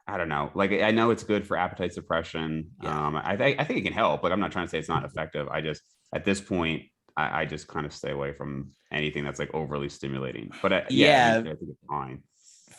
I don't know. Like, I know it's good for appetite suppression. Yeah. I think it can help, but I'm not trying to say it's not effective. I just, at this point, I just kind of stay away from anything that's like overly stimulating. But I think it's fine.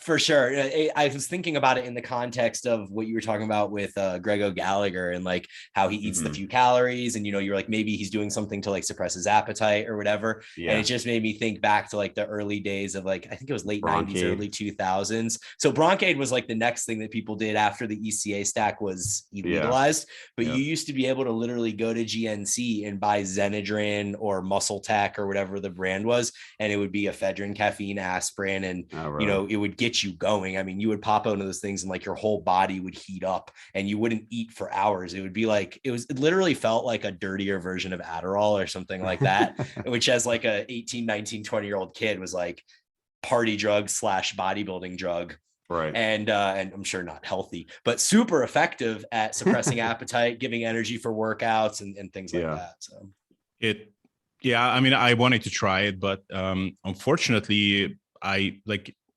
For sure. I was thinking about it in the context of what you were talking about with Greg O'Gallagher and like how he eats the few calories, and you're like, maybe he's doing something to like suppress his appetite or whatever. And it just made me think back to like the early days of like, I think it was late Broncaid. 90s, early 2000s. So Broncaid was like the next thing that people did after the ECA stack was illegalized. But you used to be able to literally go to GNC and buy Xenadrin or Muscle Tech or whatever the brand was, and it would be ephedrine, caffeine, aspirin, and it would get you going. I mean, you would pop into those things and like your whole body would heat up and you wouldn't eat for hours. It would be like, it literally felt like a dirtier version of Adderall or something like that, which as like a 18, 19, 20-year-old kid was like party drug / bodybuilding drug. Right. And I'm sure not healthy, but super effective at suppressing appetite, giving energy for workouts and things like that. So I mean, I wanted to try it, but unfortunately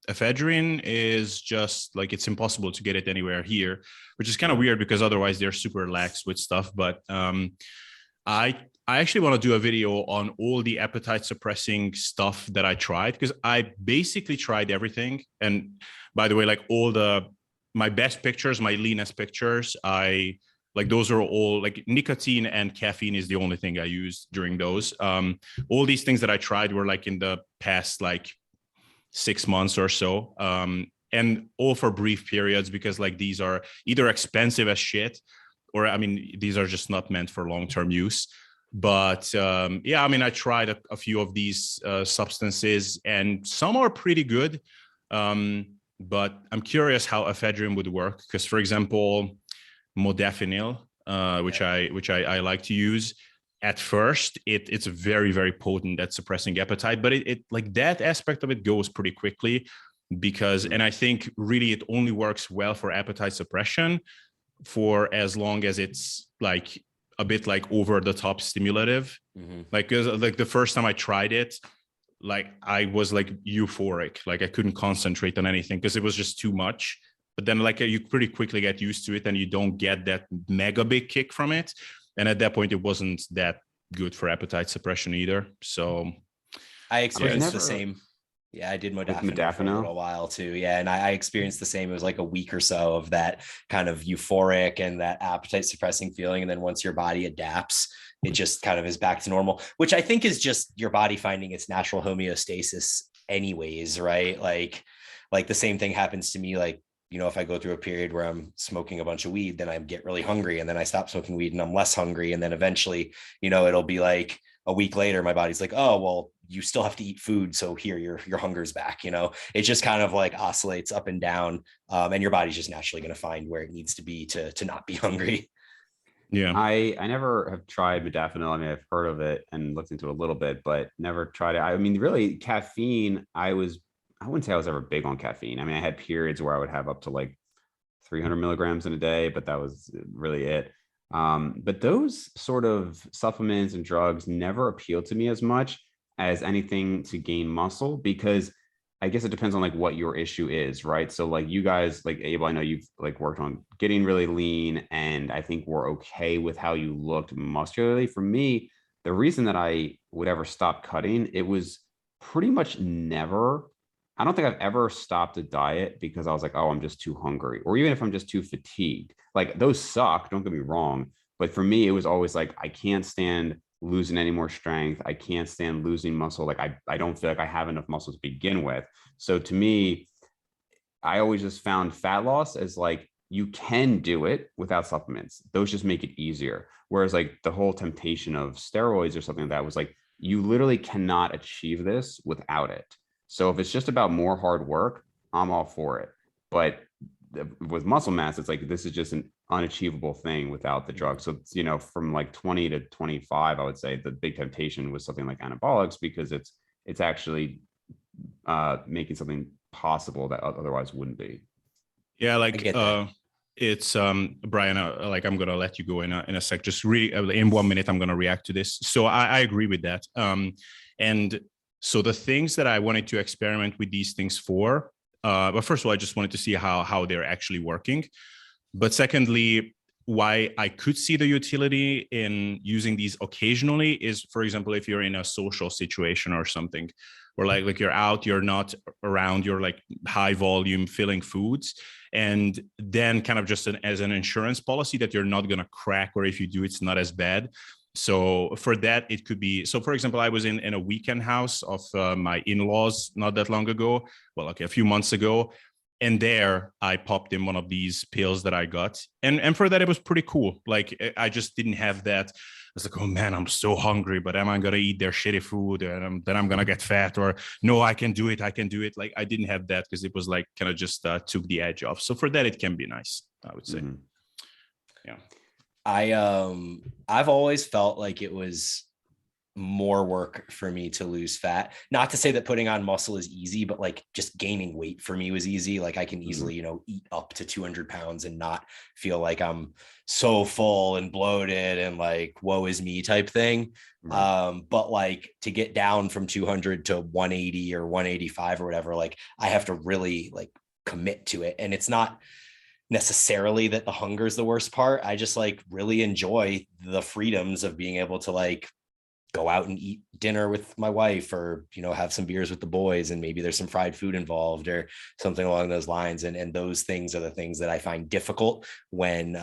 ephedrine is just like, it's impossible to get it anywhere here, which is kind of weird because otherwise they're super lax with stuff. But I actually want to do a video on all the appetite suppressing stuff that I tried, because I basically tried everything. And by the way, like my best pictures, my leanest pictures, those are all like nicotine and caffeine is the only thing I used during those. All these things that I tried were like in the past, like 6 months or so. And all for brief periods, because like these are either expensive as shit, or I mean, these are just not meant for long-term use. But I mean, I tried a few of these substances and some are pretty good. But I'm curious how ephedrine would work, because for example, Modafinil, which I like to use. At first, it's very, very potent at suppressing appetite, but it like that aspect of it goes pretty quickly because, and I think really it only works well for appetite suppression for as long as it's like a bit like over the top stimulative. Like the first time I tried it, like I was like euphoric, like I couldn't concentrate on anything because it was just too much. But then like you pretty quickly get used to it and you don't get that mega big kick from it. And at that point, it wasn't that good for appetite suppression either. So I experienced the same. Yeah, I did Modafinil for a little while too. Yeah, and I experienced the same. It was like a week or so of that kind of euphoric and that appetite suppressing feeling. And then once your body adapts, it just kind of is back to normal, which I think is just your body finding its natural homeostasis anyways, right? Like the same thing happens to me, like, if I go through a period where I'm smoking a bunch of weed, then I get really hungry, and then I stop smoking weed and I'm less hungry. And then eventually, it'll be like a week later, my body's like, oh, well, you still have to eat food. So here your hunger's back. It just kind of like oscillates up and down. And your body's just naturally going to find where it needs to be to not be hungry. Yeah. I never have tried modafinil. I mean, I've heard of it and looked into it a little bit, but never tried it. I mean, really caffeine, I wouldn't say I was ever big on caffeine. I mean, I had periods where I would have up to like 300 milligrams in a day, but that was really it. But those sort of supplements and drugs never appealed to me as much as anything to gain muscle, because I guess it depends on like what your issue is, right? So like you guys, like Abel, I know you've like worked on getting really lean, and I think we're okay with how you looked muscularly. For me, the reason that I would ever stop cutting, it was pretty much never. I don't think I've ever stopped a diet because I was like, oh, I'm just too hungry, or even if I'm just too fatigued. Like those suck, don't get me wrong. But for me, it was always like, I can't stand losing any more strength. I can't stand losing muscle. Like I don't feel like I have enough muscle to begin with. So to me, I always just found fat loss as like, you can do it without supplements. Those just make it easier. Whereas like the whole temptation of steroids or something like that was like, you literally cannot achieve this without it. So if it's just about more hard work, I'm all for it. But with muscle mass, it's like, this is just an unachievable thing without the drug. So, from like 20 to 25, I would say the big temptation was something like anabolics, because it's actually making something possible that otherwise wouldn't be. Yeah. Like, it's Bryan, like I'm going to let you go in a sec, just really in 1 minute, I'm going to react to this. So I agree with that. And so the things that I wanted to experiment with these things for, but first of all, I just wanted to see how they're actually working. But secondly, why I could see the utility in using these occasionally is, for example, if you're in a social situation or something, where like you're out, you're not around your like high volume filling foods. And then kind of just as an insurance policy that you're not going to crack, or if you do, it's not as bad. So for that, it could be, so for example, I was in a weekend house of my in-laws not that long ago. Well, okay, a few months ago. And there I popped in one of these pills that I got. And for that, it was pretty cool. Like I just didn't have that. I was like, oh man, I'm so hungry, but am I going to eat their shitty food? And then I'm going to get fat, or no, I can do it. I can do it. Like I didn't have that because it was like kind of just took the edge off. So for that, it can be nice, I would say. Mm-hmm. Yeah. I've always felt like it was more work for me to lose fat. Not to say that putting on muscle is easy, but like just gaining weight for me was easy. Like I can easily, eat up to 200 pounds and not feel like I'm so full and bloated and like, woe is me type thing. Right. But like to get down from 200 to 180 or 185 or whatever, like I have to really like commit to it. And it's not necessarily that the hunger is the worst part. I just like really enjoy the freedoms of being able to like go out and eat dinner with my wife, or, have some beers with the boys, and maybe there's some fried food involved or something along those lines. And those things are the things that I find difficult when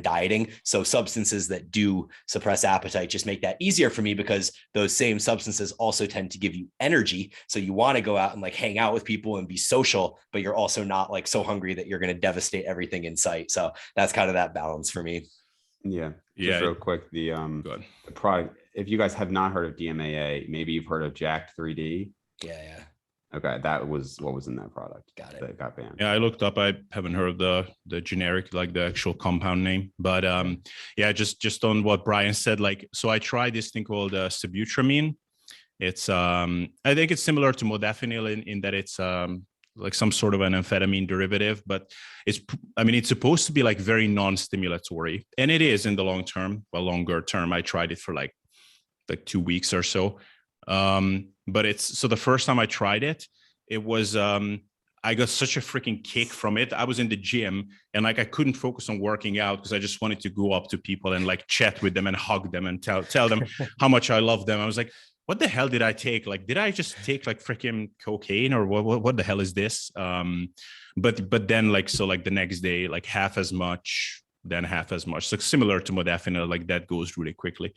dieting. So substances that do suppress appetite just make that easier for me, because those same substances also tend to give you energy. So you want to go out and like hang out with people and be social, but you're also not like so hungry that you're going to devastate everything in sight. So that's kind of that balance for me. Yeah. Just real quick, the product, if you guys have not heard of DMAA, maybe you've heard of Jacked 3D. Yeah. Okay, that was what was in that product. Got it. That got banned. Yeah, I looked up. I haven't heard of the generic, like the actual compound name, but just on what Brian said. Like, so I tried this thing called sibutramine. It's I think it's similar to modafinil in that it's like some sort of an amphetamine derivative, but it's supposed to be like very non-stimulatory, and it is in the longer term. I tried it for like 2 weeks or so. But so the first time I tried it, it was, I got such a freaking kick from it. I was in the gym and like, I couldn't focus on working out because I just wanted to go up to people and like chat with them and hug them and tell them how much I love them. I was like, what the hell did I take? Like, did I just take like freaking cocaine, or what the hell is this? But then like, so like the next day, like half as much, then half as much. So similar to modafinil, like that goes really quickly.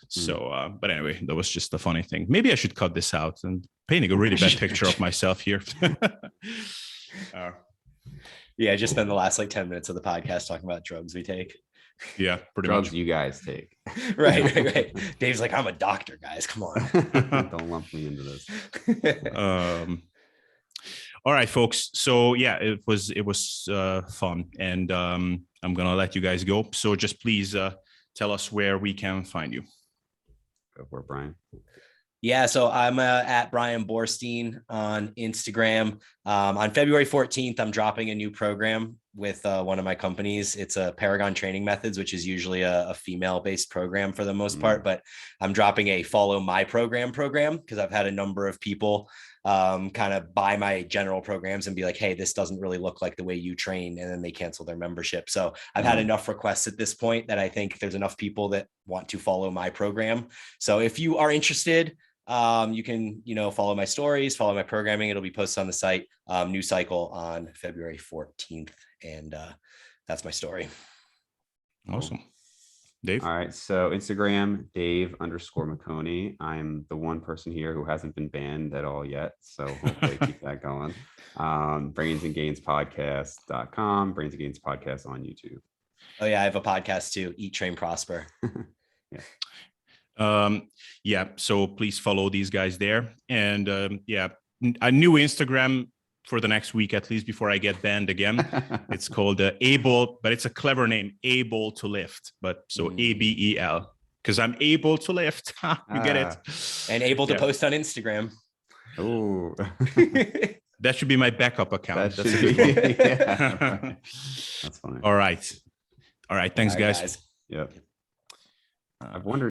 So, but anyway, that was just a funny thing. Maybe I should cut this out and painting a really bad picture of myself here. Yeah, just spend the last like 10 minutes of the podcast talking about drugs we take. Yeah, pretty drugs much. You guys take. Right. Dave's like, I'm a doctor, guys. Come on. Don't lump me into this. All right, folks. So yeah, it was fun, and I'm gonna let you guys go. So just please tell us where we can find you. Go for it, Brian. Yeah, so I'm at Bryan Boorstein on Instagram. On February 14th, I'm dropping a new program with one of my companies. It's a Paragon Training Methods, which is usually a female-based program for the most part, but I'm dropping a Follow My Program because I've had a number of people kind of buy my general programs and be like, hey, this doesn't really look like the way you train, and then they cancel their membership. So I've had enough requests at this point that I think there's enough people that want to follow my program. So if you are interested, you can, follow my stories, follow my programming. It'll be posted on the site, new cycle on February 14th. And that's my story. Awesome. Dave? All right. So Instagram, Dave_Maconi. I'm the one person here who hasn't been banned at all yet. So hopefully keep that going. brainsandgainspodcast.com, Brains and Gains Podcast on YouTube. Oh yeah. I have a podcast too. Eat, Train, Prosper. Yeah. So please follow these guys there. And a new Instagram for the next week, at least before I get banned again. It's called Abel, but it's a clever name, Able to Lift. But so ABEL, because I'm able to lift. You get it? And able to post on Instagram. Oh, that should be my backup account. That's funny. All right. Thanks, guys. Yep. I've wondered.